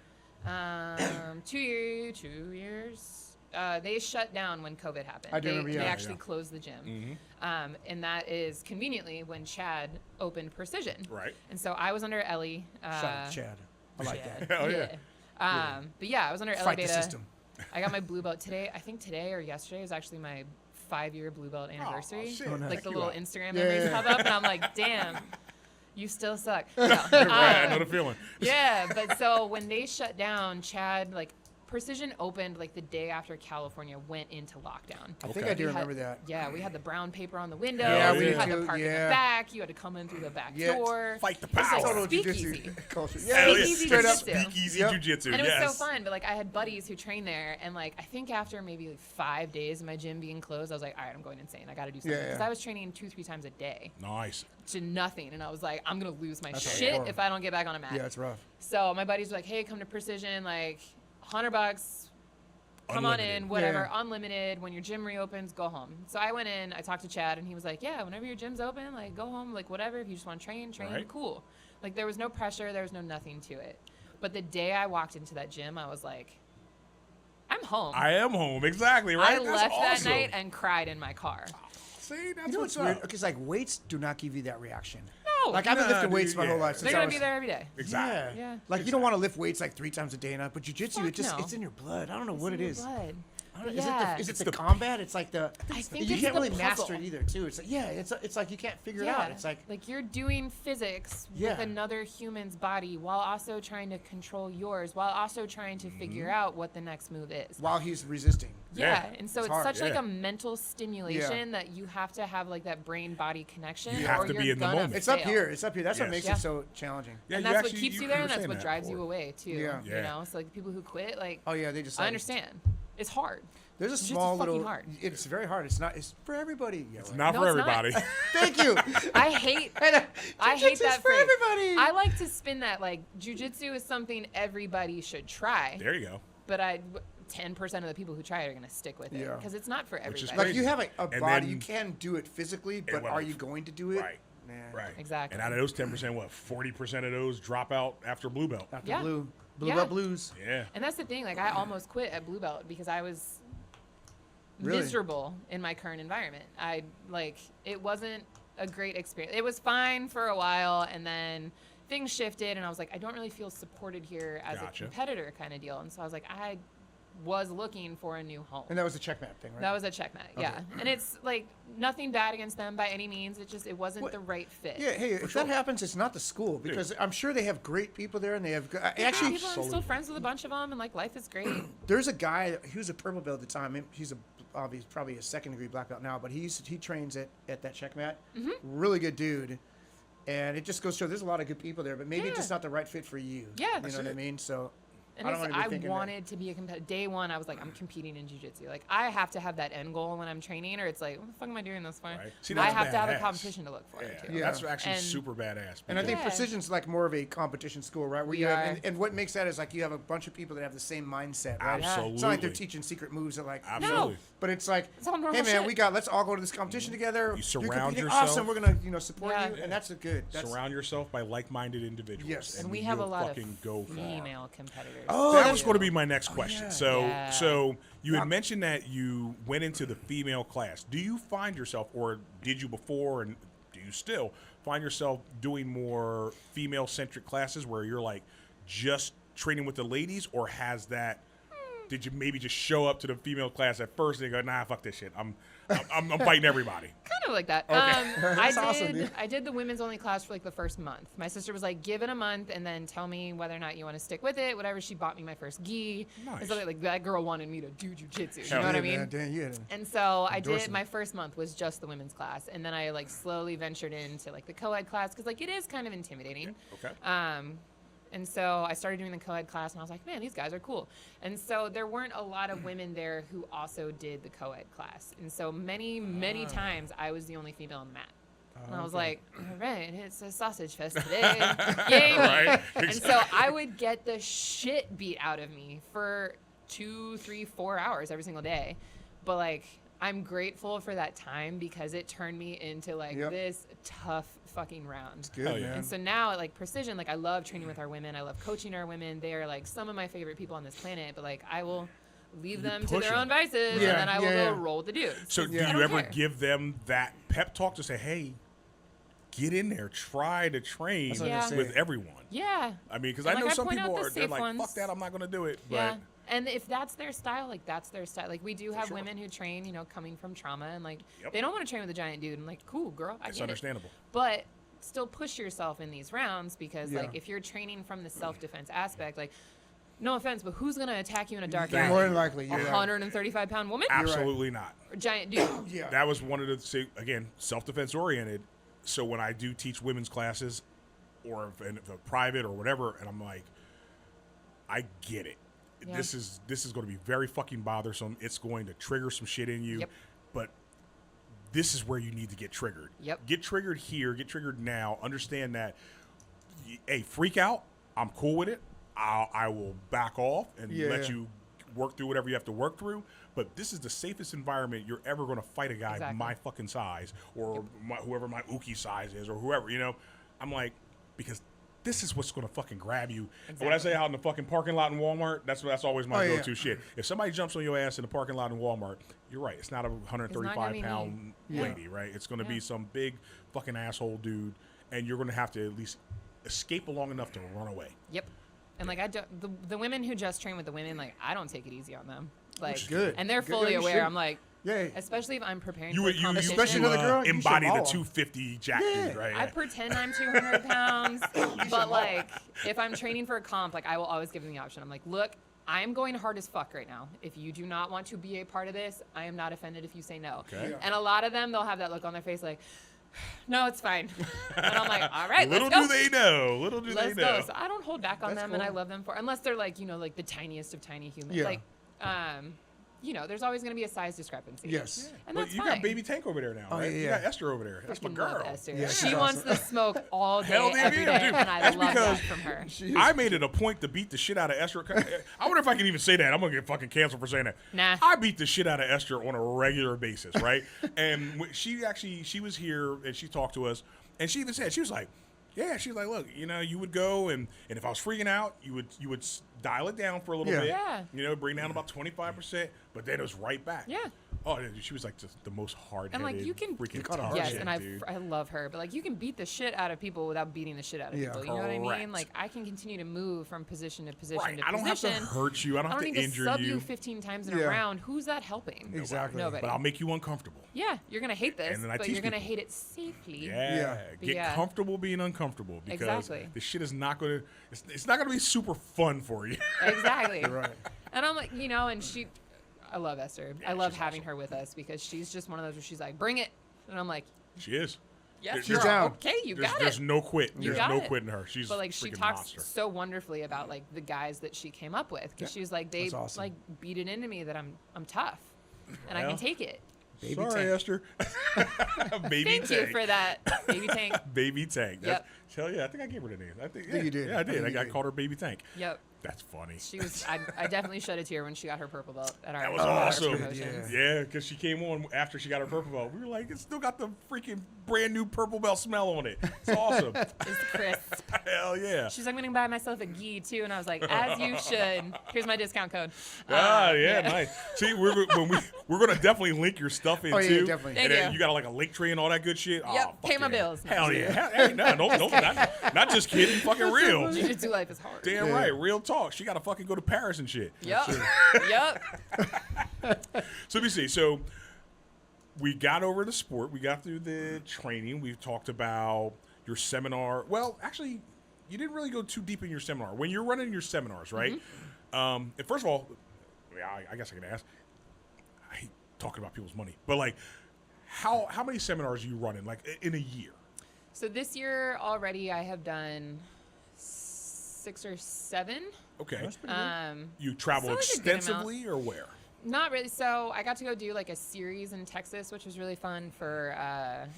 2 years. They shut down when COVID happened. I do remember, They yeah. actually Yeah. closed the gym, Mm-hmm. and that is conveniently when Chad opened Precision. Right. And so I was under Ellie. Shout out to Chad. I like Chad. that. Hell yeah. But yeah, I was under Ellie Fight the Beta. system. I got my blue belt today. I think today or yesterday was actually my 5-year blue belt anniversary. shit. Oh, nice. Like the You little out. Instagram Yeah, memories yeah. pop up, and I'm like, damn, you still suck. No. Right, I know Um, the feeling. yeah, but so when they shut down, Chad, like, Precision opened like the day after California went into lockdown. I think Okay. I do We had- remember that. Yeah, we had the brown paper on the window. Yeah, we you did had to too, park in yeah. the back. You had to come in through the back Yeah. door. Fight the It's like power. Total speakeasy. jujitsu culture. Hell yeah. Speakeasy straight up. jujitsu. Speakeasy Yep. jujitsu. And it was Yes. so fun, but like I had buddies who trained there, and like I think after maybe like 5 days of my gym being closed, I was like, all right, I'm going insane. I got to do something Yeah, because yeah. I was training 2-3 times a day Nice. to nothing, and I was like, I'm gonna lose my That's shit hardcore. if I don't get back on a mat. Yeah, it's rough. So my buddies were like, hey, come to Precision, like $100. Come on Unlimited. in, whatever, Yeah. unlimited. When your gym reopens, go home. So I went in, I talked to Chad, and he was like, yeah, whenever your gym's open, like go home, like whatever. If you just want to train, Right. cool. Like there was no pressure, there was no nothing to it. But the day I walked into that gym, I was like, I'm home. I am home. Exactly, right? I That's left that awesome. night and cried in my car. See, that's You know what's what's weird? up. Because like weights do not give you that reaction. No. Like I've been Nah, lifting weights dude, my whole yeah. life. They're Since I gonna was, be there every day. Exactly. Yeah. Like you don't want to lift weights like 3 times a day, but jiu-jitsu, Fuck it just no. it's in your blood. I don't know It's what in it your is. blood. I don't- Yeah. Is it the combat? It's like the I think you it's can't the really master puzzle. it either too. It's like, it's like you can't figure it out. It's like you're doing physics Yeah. with another human's body while also trying to control yours, while also trying to figure Mm-hmm. out what the next move is. while he's resisting. Yeah, Yeah. and so It's it's, hard, such like yeah. a mental stimulation that you have to have like that brain-body connection. You have or to be you're in the gonna moment. It's up fail. here. It's up here. That's what Yes. makes Yeah. it so challenging. Yeah, And you that's actually- what keeps you there, were and that's saying what that drives you before. away too. Yeah. Yeah. You know, so like the people who quit, like Oh yeah, they just. I like, understand. It's hard. There's a It's just small fucking little. hard. It's very hard. It's not. It's for everybody. Yeah, It's right. not No, for it's not. everybody. Thank you. I hate I hate Jiu-jitsu's that for phrase. everybody. I like to spin that like jujitsu is something everybody should try. There you go. But 10% of the people who try it are going to stick with it Yeah. because it's not for Which is everybody. Like you have a And body, then- you can do it physically, but well, are you going to do it? Right. Nah. Right. Exactly. And out of those 10%, what, 40% of those drop out after blue belt? After Yeah. blue Yeah. belt blues. Yeah. And that's the thing. Like I almost quit at blue belt because I was Really? miserable in my current environment. It wasn't a great experience. It was fine for a while, and then things shifted, and I was like, I don't really feel supported here as Gotcha. a competitor kind of deal. And so I was like, I was looking for a new home. And that was a checkmate thing, right? That was a checkmate, yeah. And it's like nothing bad against them by any means. It wasn't What- the right fit. Yeah, hey, if sure. that happens, it's not the school because I'm sure they have great people there, and they have actually. People, I'm still friends with a bunch of them, and like life is great. There's a guy. He was a purple belt at the time. He's probably a second degree black belt now, but he trains at that checkmate. Mm-hmm. Really good dude, and it just goes to show there's a lot of good people there, but maybe it's Yeah. just not the right fit for you. Yeah. you know what I mean. So And I don't it's, want to be I thinking wanted to be a competitor. Day one, I was like, I'm competing in jiu-jitsu. Like, I have to have that end goal when I'm training, or it's like, what the fuck am I doing this for? Right. See, I that's have to have a badass. competition to look forward to. Yeah. That's actually And- super badass. And I think Yeah. Precision's like more of a competition school, right? Where We you have, are. and what makes that is like you have a bunch of people that have the same mindset, right? Absolutely. It's not like they're teaching secret moves that like, Absolutely. but it's like, It's all normal hey man, shit. let's all go to this competition together. You You're surround competing, yourself. awesome. We're gonna support Yeah. you, and that's a good. That's, Surround yourself by like-minded individuals. Yes. And we have a you'll lot of fucking go far. female competitors. Oh, That that's was going to be my next question. yeah. Yeah. So you had mentioned that you went into the female class. Do you find yourself, or did you before, and do you still find yourself doing more female-centric classes where you're like just training with the ladies, or has that? Did you maybe just show up to the female class at first and go, nah, fuck this shit. I'm fighting everybody. Kind of like that. That's awesome, dude. I did the women's only class for like the first month. My sister was like, give it a month and then tell me whether or not you want to stick with it. Whatever. She bought me my first gi. Nice. And so like that girl wanted me to do jujitsu. You Hell know what I Yeah, mean? man, damn, yeah. And so I did, Endorsement. my first month was just the women's class. And then I like slowly ventured into like the co-ed class because like it is kind of intimidating. Okay. And so I started doing the co-ed class and I was like, man, these guys are cool. And so there weren't a lot of women there who also did the co-ed class. And so many times I was the only female on the mat. And I was like, all right, it's a sausage fest today. Yay. Right, And so I would get the shit beat out of me for 2, 3, 4 hours every single day. But like, I'm grateful for that time because it turned me into like Yep. this tough fucking round. Good, Hell yeah. man. And so now at like Precision, like I love training with our women. I love coaching our women. They are like some of my favorite people on this planet, but like I will leave them to push their 'em. own vices Yeah, and then I will yeah, go yeah. roll with the dudes. So 'Cause do I you don't ever care. give them that pep talk to say, hey, get in there, try to train That's what I was gonna with say. everyone? Yeah. I mean, because And, I know like, I some point out people the are, they're safe like, ones. fuck that, I'm not going to do it. But Yeah. And if that's their style, like that's their style. Like we do have sure. women who train, you know, coming from trauma and like Yep. they don't want to train with a giant dude and like, cool, girl, I it's get it. understandable. But still push yourself in these rounds because Yeah. like if you're training from the self-defense aspect, like no offense, but who's gonna attack you in a dark More alley? than likely, you're A right. 135-pound woman? Absolutely not. Or giant dude? Yeah. That was one of the, again, self-defense oriented. So when I do teach women's classes or if a private or whatever, and I'm like, I get it. Yeah. This is going to be very fucking bothersome. It's going to trigger some shit in you. Yep. But this is where you need to get triggered. Yep. Get triggered here. Get triggered now. Understand that, hey, freak out. I'm cool with it. I will back off and Yeah. let you work through whatever you have to work through. But this is the safest environment you're ever going to fight a guy Exactly. my fucking size or whoever my uki size is or whoever, you know. I'm like, because this is what's going to fucking grab you. And when I say out in the fucking parking lot in Walmart, that's always my Oh, yeah. go-to shit. If somebody jumps on your ass in the parking lot in Walmart, you're right. It's not a It's not gonna be 135-pound me. lady, right? It's going to be Yeah. some big fucking asshole dude. and you're going to have to at least escape long enough to run away. Yep. And like the women who just train with the women, like I don't take it easy on them. Like, good. And they're Good. fully Yeah, you aware. should. I'm like, Yeah. especially if I'm preparing You for a competition. Especially another girl, you should embody the maul 'em. 250 Jack dude, right? I pretend I'm 200 pounds, but like if I'm training for a comp, like I will always give them the option. I'm like, look, I'm going hard as fuck right now. If you do not want to be a part of this, I am not offended if you say no. Okay. Yeah. And a lot of them, they'll have that look on their face like, no, it's fine. And I'm like, all right, Little let's go. do they know. Little do Let's they know. go. So I don't hold back on That's them, and I cool. love them for, unless they're like, you know, like the tiniest of tiny humans. Yeah. Like, you know, there's always going to be a size discrepancy. Yes. And But that's you fine. got Baby Tank over there now, Oh, right? yeah, You yeah. got Esther over there. That's my Fucking love girl. Esther. Yeah, She she's wants awesome. the smoke all day, Hell yeah, every day, dude. and I That's love because that from her. I made it a point to beat the shit out of Esther. I wonder if I can even say that. I'm gonna get fucking canceled for saying that. Nah. I beat the shit out of Esther on a regular basis, right? And she was here and she talked to us, and she even said, she was like, yeah, she's like, look, you know, you would go and if I was freaking out, you would dial it down for a little Yeah. bit, Yeah. you know, bring down about 25%, but then it was right back. Yeah. Oh, she was like just the most hard-headed, And like you can, freaking caught a tough hard yes, chick, and dude. I love her, but like you can beat the shit out of people without beating the shit out of Yeah. people. You know what I Correct. mean? Like I can continue to move from position to position Right. to I don't have to position. hurt you. I don't have to need to injure sub you. you 15 times in Yeah. a round. Who's that helping? Exactly. Nobody. But I'll make you uncomfortable. Yeah, you're gonna hate this, And then I but teach you're gonna people. hate it safely. Yeah, get Yeah. comfortable being uncomfortable because Exactly. this shit is not going to. It's not going to be super fun for you. Exactly. Right. And I'm like, you know, and I love Esther. Yeah, I love she's having awesome. her with us because she's just one of those where she's like, bring it, and I'm like, She is. yes, She's girl. down. Okay, you There's, got there's it. no quit. You There's got no it. quitting her. She's But like a she freaking talks monster. so wonderfully about like the guys that she came up with because she's like they That's awesome. like beat it into me that I'm tough and I Well, can take it. Baby Sorry, Tank. Esther. Baby Thank you Tank. for that, baby tank. Baby Tank. Yep. Hell yeah, I think I gave her the name. I think you did. Yeah, I I did. think you I did. called her Baby Tank. Yep. That's funny. She was. I definitely shed a tear when she got her purple belt at our. That was at our awesome. promotions. Yeah, because she came on after she got her purple belt. We were like, it's still got the freaking brand new purple belt smell on it. It's awesome. It's crisp. Hell yeah. She's like, I'm gonna buy myself a gi too, and I was like, as you should. Here's my discount code. Yeah, nice. See, we're gonna definitely link your stuff in Oh, yeah, too. definitely. Thank And then you. you got like a link tree and all that good shit. Yep, Oh, fuck pay my yeah. bills. Hell yeah. Hey, no, not just kidding. Fucking real. Jiu-jitsu life is hard. Damn Yeah. right. Real talk. She gotta fucking go to Paris and shit. Yep. Yep. So let me see. So we got over the sport. We got through the training. We've talked about your seminar. Well, actually, you didn't really go too deep in your seminar. When you're running your seminars, right? And first of all, I guess I can ask. I hate talking about people's money, but like, how many seminars are you running like in a year? So this year already, I have done 6 or 7. Okay. Um, You travel so like a good amount. extensively or where? Not really. So I got to go do like a series in Texas, which was really fun for,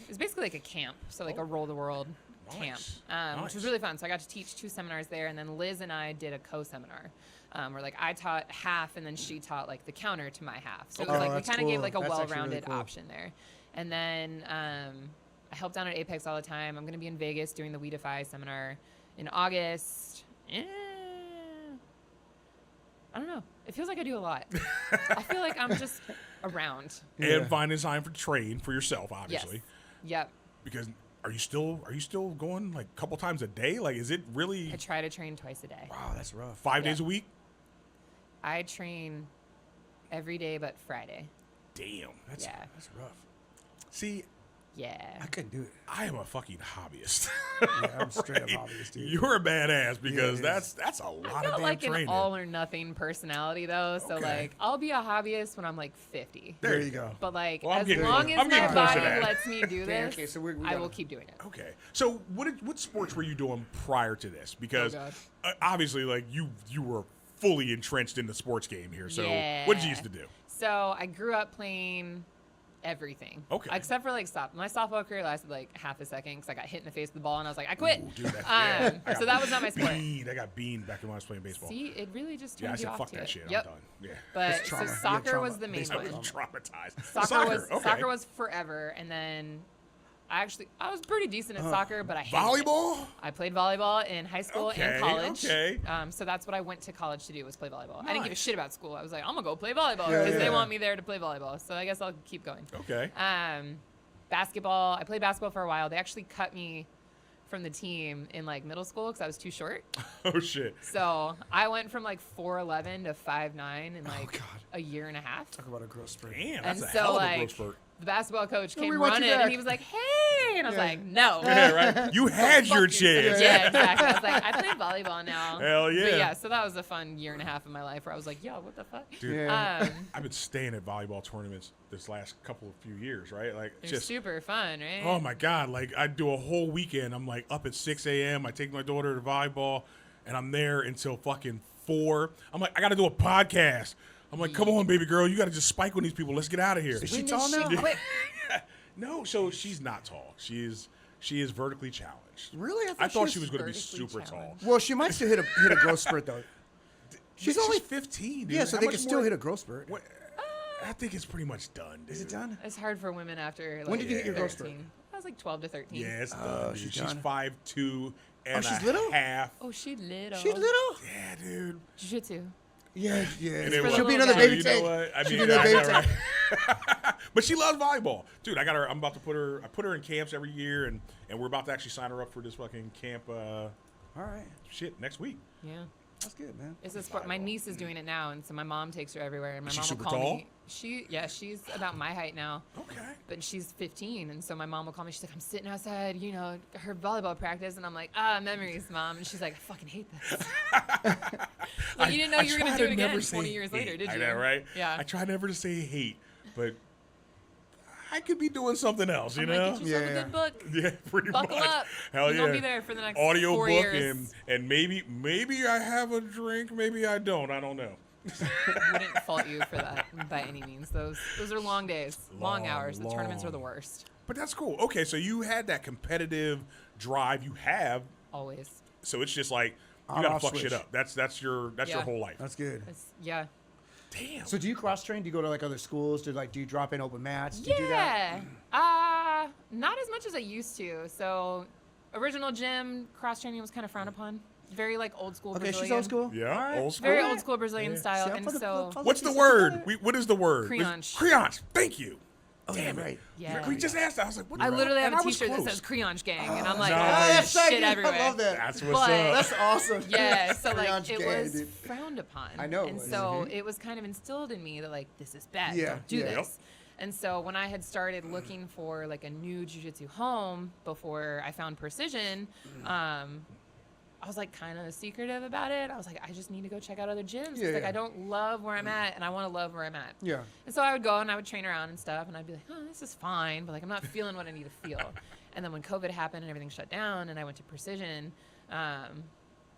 it was basically like a camp. So like a roll the world camp, Nice. which was really fun. So I got to teach 2 seminars there. And then Liz and I did a co-seminar where like I taught half and then she taught like the counter to my half. So it was Oh, like we that's kind of gave cool. like a That's actually really well-rounded cool. option there. And then I help down at Apex all the time. I'm going to be in Vegas doing the We Defy seminar in August. I don't know. It feels like I do a lot. I feel like I'm just around. Yeah. And finding time for train for yourself, obviously. Yes. Yep. Because are you still going like a couple times a day? Like, is it really I try to train twice a day. Wow, that's rough. 5 Yeah. days a week? I train every day but Friday. Damn. That's Yeah. that's rough. See, Yeah. I couldn't do it. I am a fucking hobbyist. Yeah, I'm straight up Right? hobbyist, dude. You're a badass because it is. that's a lot I'm of not damn like training. an all or nothing personality though. So Okay. like I'll be a hobbyist when I'm like 50. There you go. But like Well, I'm as getting long close. as I'm getting my close to body that. lets me do Damn, this, okay, so we I gotta- will keep doing it. Okay. So what sports were you doing prior to this? Because God. Obviously, like you were fully entrenched in the sports game here. So Yeah. what did you used to do? So I grew up playing everything. Okay. Except for like softball. My softball career lasted like half a second because I got hit in the face with the ball and I was like, I quit. Ooh, dude, I got So that was not my sport. beaned. I got beaned back when I was playing baseball. See, it really just Yeah, I turned you said off fuck to that it. shit. Yep. I'm done. Yeah. But trauma. You so had soccer trauma. was the main I one. was traumatized. Soccer okay. was forever, and then I was pretty decent at soccer, but I hated it. Volleyball? I played volleyball in high school Okay, and college. okay. So that's what I went to college to do was play volleyball. I didn't give a Nice. shit about school. I was like, I'm gonna go play volleyball Yeah, because they yeah. want me there to play volleyball. So I guess I'll keep going. Okay. Basketball. I played basketball for a while. They actually cut me from the team in like middle school because I was too short. Oh shit. So I went from like 4'11" to 5'9" in like God. a year and a half. Talk about a growth spurt. Damn, And that's a so hell of a like growth spurt. the basketball coach came we want you running and back. he was like, "Hey," and I was like, "No." Yeah, right. You had your chance. Yeah, exactly. I was like, I play volleyball now. Hell yeah. But yeah, so that was a fun year and a half of my life where I was like, yo, what the fuck? Dude, Yeah. I've been staying at volleyball tournaments this last few years, right? Like, They're just super fun, right? oh my god! Like, I do a whole weekend. I'm like up at 6 a.m. I take my daughter to volleyball, and I'm there until fucking 4. I'm like, I got to do a podcast. I'm like, come on, baby girl, you got to just spike on these people. Let's get out of here. Is she When tall did now? she quit? No, so she's not tall. She is vertically challenged. Really? I thought she was going going to be vertically super tall. challenged. Well, she might still hit a growth spurt though. She's only 15, dude. Yeah, so How they much can still more- hit a growth spurt. What- I think it's pretty much done, dude. Is it done? It's hard for women after like When did you hit your growth 13. spurt? I was like 12 to 13. Yeah, it's done. Dude. she's She's done. 5'2" and she's a little? half. Oh, she little. She's little. Yeah, dude. Jiu-jitsu. Yeah, yeah. And it She'll was- be another Yeah, baby you tank. know what? I She'll mean, be another I baby know, tank. right? But she loves volleyball, dude. I got her. I'm about to put her. I put her in camps every year, and we're about to actually sign her up for this fucking camp. All right, Shit, next week. Yeah. that's good, man. It's a sport. My niece is doing it now, and so my mom takes her everywhere. And my Is she mom super will call tall? me. She's about my height now. Okay. But she's 15, and so my mom will call me. She's like, I'm sitting outside, her volleyball practice, and I'm like, memories, Mom. And she's like, I fucking hate this. Like, you didn't know you were gonna do it again 20 years later, did you? I know, right? Yeah. I try never to say hate, but I could be doing something else, you I'm know? like, get yourself Yeah. a good book. Yeah, pretty Buckle much. up. Hell You're yeah. gonna be there for the next Audio 4 book years. and maybe I have a drink, maybe I don't. I don't know. Wouldn't fault you for that by any means. Those are long days, long hours. The tournaments are the worst. But that's cool. Okay, so you had that competitive drive. You have, Always. so it's just like you On, gotta off fuck switch. shit up. That's your Yeah. whole life. That's good. Yeah. Damn. So do you cross train? Do you go to like other schools? Do you drop in open mats? Do you do that? Yeah. Not as much as I used to. So, original gym cross training was kind of frowned upon. Very like old school. Okay, Brazilian. she's old school. Yeah, All right. old school. Very Yeah. old school Brazilian Yeah. style, See, I'm and from the- so from What's the Piece word? together. What is the word? Creonche. Creonche. Thank you. Oh, Damn it. right. Yeah. We just asked that. I was like, what I the literally hell? have And a I was T-shirt that close. says Creonche Gang, and I'm like, nice. oh, That's shit shit everywhere. I love that. That's what's But- up. That's awesome. Yeah, so like Creonche it gang, was dude. frowned upon. I know it And was. so it was kind of instilled in me that like this is bad. Yeah, Don't do yeah. this. And so when I had started looking for like a new jiu-jitsu home before I found Precision, I was like kind of secretive about it. I was like, I just need to go check out other gyms. 'Cause, Yeah, like yeah. I don't love where I'm at, and I want to love where I'm at. Yeah. And so I would go and I would train around and stuff, and I'd be like, oh, this is fine, but like I'm not feeling what I need to feel. And then when COVID happened and everything shut down, and I went to Precision,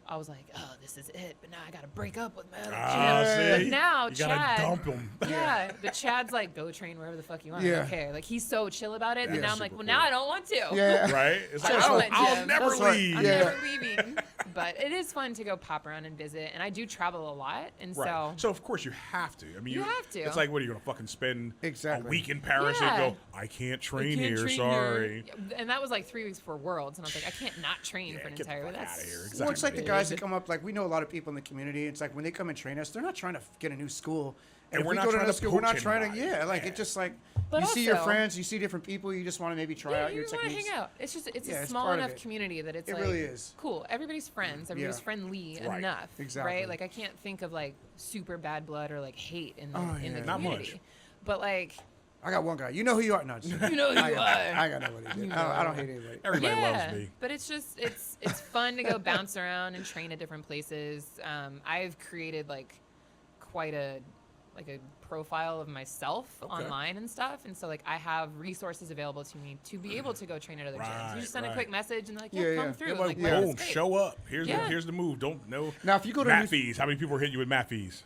I was like, oh, this is it. But now I got to break up with my other gym. See? But now you Chad, gotta dump him. yeah, but Chad's like, go train wherever the fuck you want. I Yeah. don't care. Like he's so chill about it. And Yeah. now I'm like, Super well, now cool. I don't want to. Yeah. Right? It's I like, love I'll, that I'll gym. never That's right. leave. I'm Yeah. never leaving. But it is fun to go pop around and visit, and I do travel a lot, and Right. So of course you have to. I mean, You have to. It's like, what are you gonna fucking spend Exactly. a week in Paris Yeah. and go? I can't train can't here. train sorry. here. And that was like 3 weeks before Worlds, and I was like, I can't not train Yeah, for an get the entire week. fuck That's outta here. Well, it's like the Exactly. guys that come up. Like we know a lot of people in the community. It's like when they come and train us, they're not trying to get a new school. And if we're we not go to trying another to school, we're not poach trying to. anybody. Yeah, like Yeah. it's just like But you see your also- friends, you see different people. You just want to maybe try Yeah, out you your just want to techniques. hang out. It's just it's Yeah, a it's small part of enough it. community that it's It like really is. cool. Everybody's friends. Everybody's Yeah. friendly Right. enough. Exactly. Right? Like I can't think of like super bad blood or like hate in the Oh, in the yeah. Not community. much. But like I got one guy. You know who you are. No, just you know who I you got, are. I got nobody. You I don't know. hate anybody. Everybody yeah, loves me. but it's just it's fun to go bounce around and train at different places. I've created like quite a profile of myself online and stuff, and so like I have resources available to me to be able to go train at other gyms. You just send a Right. quick message and they're like, Yeah, yeah, yeah. come through. They're I'm like, like, wow, boom, that's great. show up. Here's Yeah. here's the move. Don't know. Now, if you go to a mat new- fees, how many people are hitting you with mat fees?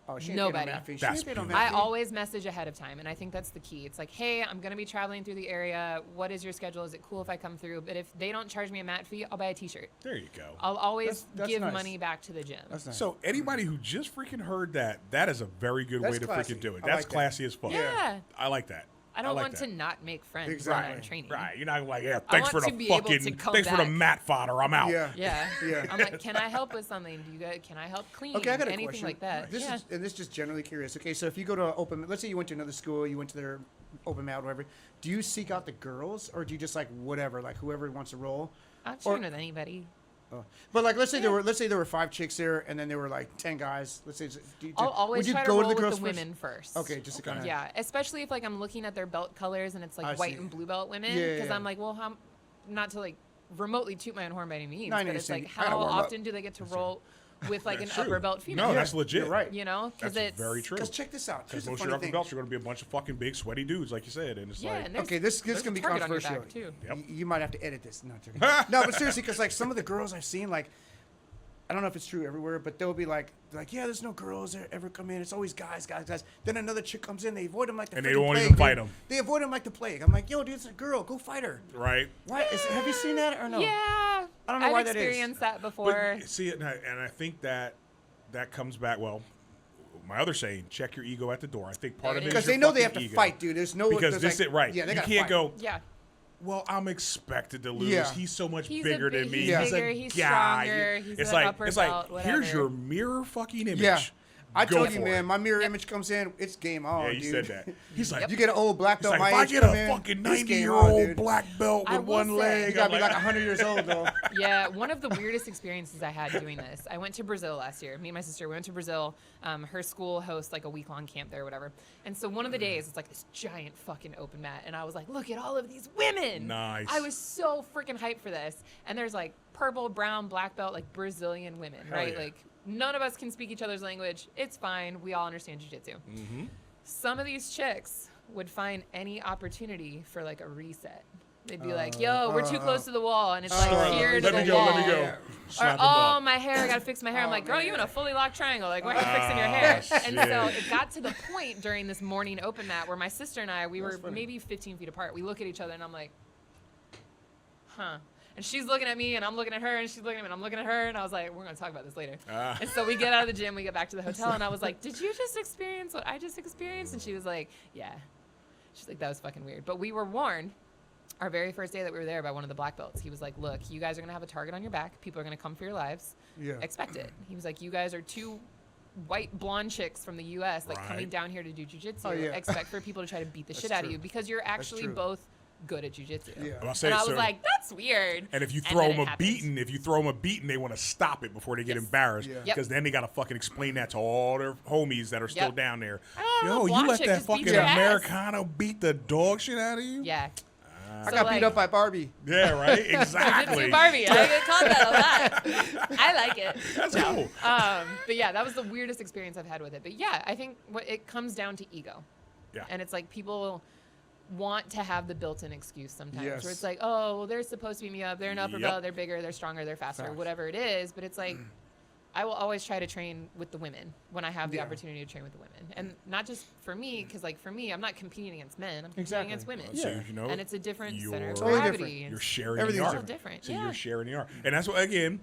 Oh, she ain't Nobody. paid no mat fee. She That's ain't paid no beautiful. mat I fee. always message ahead of time, and I think that's the key. It's like, hey, I'm going to be traveling through the area. What is your schedule? Is it cool if I come through? But if they don't charge me a mat fee, I'll buy a T-shirt. There you go. I'll always That's give nice. money back to the gym. That's nice. So anybody who just freaking heard that, that is a very good way That's to classy. freaking do it. I That's like that. classy as fuck. Yeah. I like that. I don't like want that. to not make friends Exactly. when I'm training. Right. You're not like, yeah, I thanks for want the to be able to fucking, come thanks for the back. mat fodder. I'm out. Yeah. Yeah. Yeah. I'm like, can I help with something? Do you guys, can I help clean? Okay, I got a Anything question. like that. This yeah. is and this is just generally curious. Okay, so if you go to an open, let's say you went to another school, you went to their open mat, whatever. Do you seek out the girls, or do you just like whatever, like whoever wants to roll, I've trained with anybody. But like, let's say there were 5 chicks there, and then there were like 10 guys. Let's say, I'll always try to roll with the women first. Okay, just to kind of. Yeah, especially if like I'm looking at their belt colors and it's like white and blue belt women, because I'm like, well, not to like remotely toot my own horn by any means, but it's like, how often do they get to roll with like an upper belt female? No, that's legit. You're right. You know, because that's it's very true. Because check this out. Because most of your upper belts are going to be a bunch of fucking big, sweaty dudes, like you said, and it's like, and okay, this is going to be controversial. Too. Yep. You might have to edit this. No, but seriously, because like some of the girls I've seen, like, I don't know if it's true everywhere, but they'll be like, yeah, there's no girls that ever come in. It's always guys. Then another chick comes in, they avoid them like the plague. And they won't even fight them. They avoid them like the plague. I'm like, yo, dude, it's a girl. Go fight her. Right. Why? Have you seen that or no? Yeah. I don't know why that is. I've experienced that before. But see, and I think that comes back, well, my other saying, check your ego at the door. I think part of it is because they know they have to fight, dude. There's no because this like, is right. Yeah, they you gotta can't fight. go. Yeah. Well, I'm expected to lose. Yeah. He's so much He's bigger than me. He's He's bigger, a he's guy. stronger, he's it's an like upper it's belt, like here's whatever. your mirror fucking image. Yeah. I Go told you, for man, it. my mirror image comes in, it's game on, Yeah, you dude. said that. He's like, You get an old black he's belt, like, my if I age get come a in, fucking it's game 90-year-old on, dude. black belt I with will one say- leg, You gotta be I'm like 100 years old, though. Yeah, one of the weirdest experiences I had doing this, I went to Brazil last year. Me and my sister, we went to Brazil. Her school hosts like a week-long camp there or whatever. And so one of the days, it's like this giant fucking open mat. And I was like, look at all of these women. Nice. I was so freaking hyped for this. And there's like purple, brown, black belt, like Brazilian women, Hell right? yeah. Like none of us can speak each other's language. It's fine. We all understand jiu-jitsu. Mm-hmm. Some of these chicks would find any opportunity for like a reset. They'd be like, yo, we're too close to the wall. And it's like here to the wall. Let me go. Or, Slap him oh, up. my hair, I gotta fix my hair. I'm like, girl, you in a fully locked triangle. Like, why are you fixing your hair? And so it got to the point during this morning open mat where my sister and I, we were maybe 15 feet apart. We look at each other and I'm like, huh. And she's looking at me and I'm looking at her and she's looking at me and I'm looking at her. And I was like, we're gonna talk about this later. And so we get out of the gym, we get back to the hotel and I was like, did you just experience what I just experienced? And she was like, yeah. She's like, that was fucking weird. But we were warned. Our very first day that we were there by one of the black belts, he was like, look, you guys are going to have a target on your back. People are going to come for your lives. Yeah. Expect it. He was like, you guys are 2 white blonde chicks from the U.S. like coming down here to do jiu-jitsu. Expect for people to try to beat the shit out of you because you're actually both good at jiu-jitsu. Yeah. And I was like, that's weird. And if you throw them a beating, they want to stop it before they get embarrassed. Because then they got to fucking explain that to all their homies that are still down there. Yo, you let that fucking Americano beat the dog shit out of you? Yeah. I got beat up by Barbie. Yeah, right? Exactly. Barbie. I get called that a lot. I like it. That's cool. But yeah, that was the weirdest experience I've had with it. But yeah, I think it comes down to ego. Yeah. And it's like people want to have the built-in excuse sometimes Yes. where it's like, oh, well, they're supposed to beat me up. They're an upper belt. They're bigger. They're stronger. They're faster. Whatever it is. But it's like, I will always try to train with the women when I have the opportunity to train with the women. And not just for me, because like for me, I'm not competing against men. I'm competing against women. So, you know, and it's a different center of Totally gravity. different. And You're sharing Everything's the art. different. So Yeah. you're sharing the art. And that's what, again,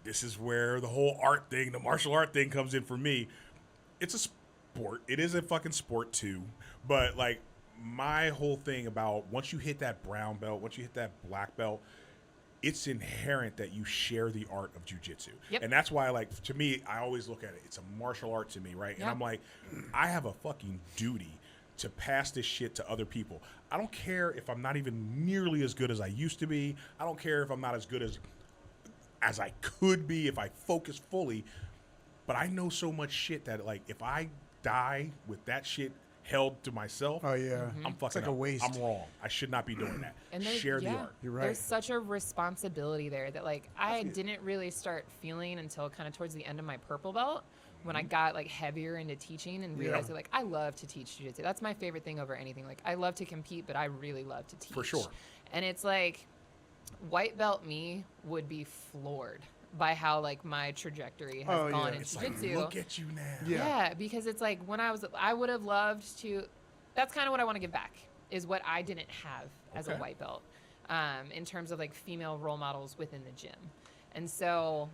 this is where the whole art thing, the martial art thing comes in for me. It's a sport. It is a fucking sport too. But like my whole thing about once you hit that brown belt, once you hit that black belt, it's inherent that you share the art of jiu-jitsu. Yep. And that's why, like, to me, I always look at it. It's a martial art to me, right? And I'm like, I have a fucking duty to pass this shit to other people. I don't care if I'm not even nearly as good as I used to be. I don't care if I'm not as good as I could be if I focus fully. But I know so much shit that, like, if I die with that shit held to myself, I'm fucking like a waste. I'm wrong. I should not be doing that. And Share the art. You're right. There's such a responsibility there that like I didn't really start feeling until kind of towards the end of my purple belt when I got like heavier into teaching and realized that like I love to teach jiu-jitsu. That's my favorite thing over anything. Like I love to compete, but I really love to teach. For sure. And it's like white belt me would be floored by how like my trajectory has gone in It's jiu-jitsu. like, look at you now. Yeah, because it's like when I would have loved to. That's kind of what I want to give back is what I didn't have as a white belt, in terms of like female role models within the gym, and so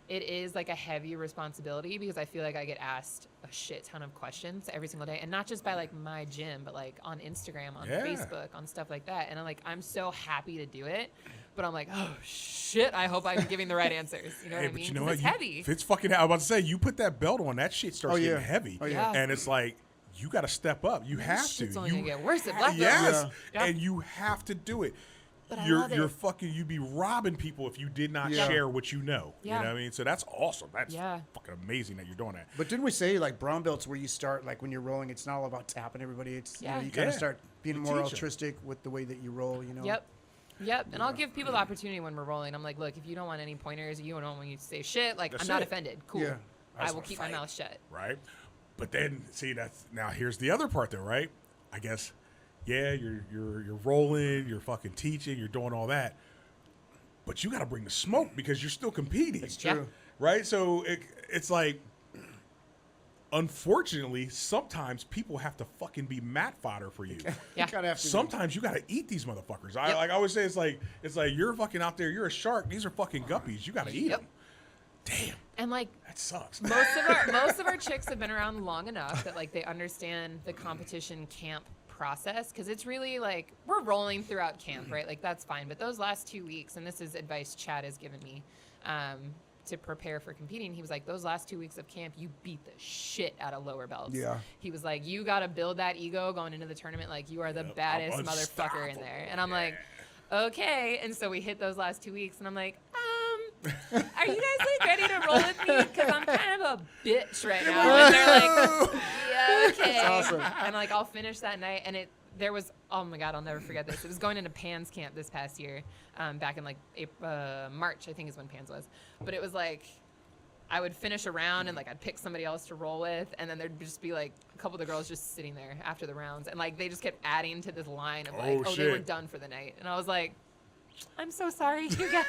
it is like a heavy responsibility because I feel like I get asked a shit ton of questions every single day, and not just by like my gym, but like on Instagram, on Facebook, on stuff like that, and I'm so happy to do it. But I'm like, oh shit! I hope I'm giving the right answers. You know what I mean? But you know what? It's heavy. If it's fucking, I was about to say, you put that belt on, that shit starts getting heavy, and it's like you got to step up. You have to. Shit's only gonna get worse at black belt. Yes, Yeah. and you have to do it. But you'd be robbing people if you did not share what you know. Yeah. You know what I mean? So that's awesome. That's fucking amazing that you're doing that. But didn't we say like brown belts where you start like when you're rolling, it's not all about tapping everybody. It's you kind of start being more altruistic with the way that you roll. You know. Yep. And I'll give people the opportunity when we're rolling. I'm like, look, if you don't want any pointers, you don't want me to say shit. Like, I'm not offended. Cool. Yeah. I will keep my mouth shut. Right. But then see now here's the other part though, right? I guess. Yeah, you're rolling, you're fucking teaching, you're doing all that, but you got to bring the smoke because you're still competing. It's true, right? So it's like, unfortunately, sometimes people have to fucking be mat fodder for you. Sometimes you got to eat these motherfuckers. I always say it's like you're fucking out there, you're a shark. These are fucking guppies. You got to eat them. Damn. And like that sucks. Most of our chicks have been around long enough that like they understand the competition camp process, because it's really like we're rolling throughout camp, right? Like that's fine, but those last 2 weeks, and this is advice Chad has given me to prepare for competing, he was like, those last 2 weeks of camp, you beat the shit out of lower belts. He was like, you got to build that ego going into the tournament, like you are the baddest motherfucker in there. And I'm like, okay. And so we hit those last 2 weeks, and I'm like, are you guys like ready to roll with me? Because I'm kind of a bitch right now. And they're like, yeah, okay. That's awesome. And like I'll finish that night, and there was, oh my God, I'll never forget this. It was going into Pan's camp this past year, back in like March, I think is when Pan's was. But it was like I would finish a round and like I'd pick somebody else to roll with, and then there'd just be like a couple of the girls just sitting there after the rounds, and like they just kept adding to this line of like, oh, they were done for the night, and I was like, I'm so sorry, you guys.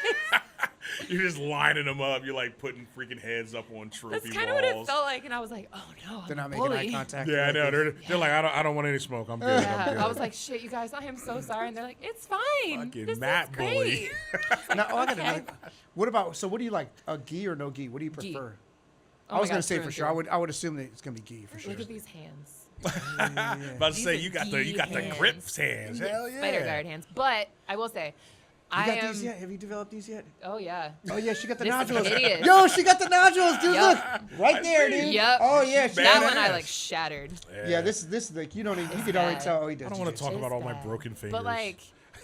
You're just lining them up. You're like putting freaking heads up on trophy walls. That's kind of what it felt like, and I was like, oh no, they're not I'm making eye contact. Yeah, I know. They're like, I don't want any smoke. I'm good. Yeah. I'm good. I was like, shit, you guys, I am so sorry, and they're like, it's fine. Fucking this Matt is great. bully. Now, I got another. What about? So, what do you like? A gi or no gi? What do you prefer? I was gonna say for sure. I would assume that it's gonna be gi for sure. Look at these hands. About to say you got the grip hands. Hell yeah. Spider guard hands. But I will say, You got these yet? Have you developed these yet? Oh yeah. Oh yeah, she got the This nodules. idiot. Yo, she got the nodules, dude. Yep. Look, right there, dude. Yep. Oh yeah, That one I like shattered. Yeah, this like you don't even, you could already tell. Oh, he does. I don't want to talk It's about all my bad. broken fingers. But like,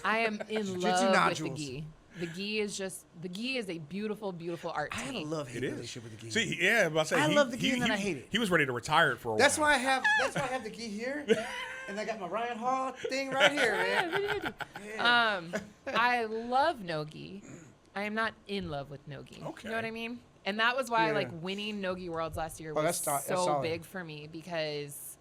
I am in Jiu-jitsu love with the nodules. gi. The gi is a beautiful, beautiful art I to have me. a love-hate It is. relationship with the gi. See, yeah, but I love the gi and then I hate it. He was ready to retire it for a while. That's why I have the gi here, and I got my Ryan Hall thing right here, man. Yeah. I love no gi. I am not in love with no gi. Okay. You know what I mean? And that was why like winning no gi worlds last year was that's so solid. big for me, because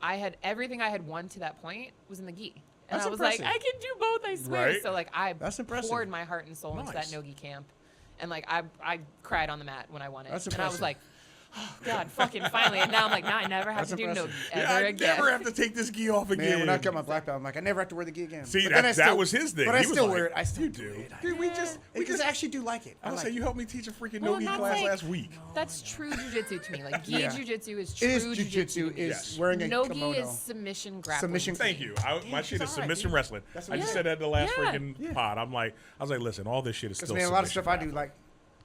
I had everything I had won to that point was in the gi. And That's I was impressive. like, I can do both, I swear. Right. So like I That's impressive. poured my heart and soul into that Nice. no gi camp. And like I cried on the mat when I won it. That's and I was impressive. like, oh God, fucking finally. And now I'm like, nah, I never have That's to do no gi impressive. ever I again. never have to take this gi off again. Man, when I got my black belt, I'm like, I never have to wear the gi again. See, But then that was his thing. But I He was still like, wear it. I still you do do. it. Dude, we just actually do like it. I would like say it. you helped me teach a freaking Well, no gi and that's class like- last week. That's true jujitsu to me. Like gi Yeah. jujitsu is It true is jujitsu. jujitsu. Is Yes. wearing a No kimono. gi is submission grappling. Submission- Thank you. My shit is it's all right, submission dude. wrestling. That's I what just it said that in the last Yeah. freaking pod. I was like, listen, all this shit is Because still man, a lot of submission stuff I do, grappling. like,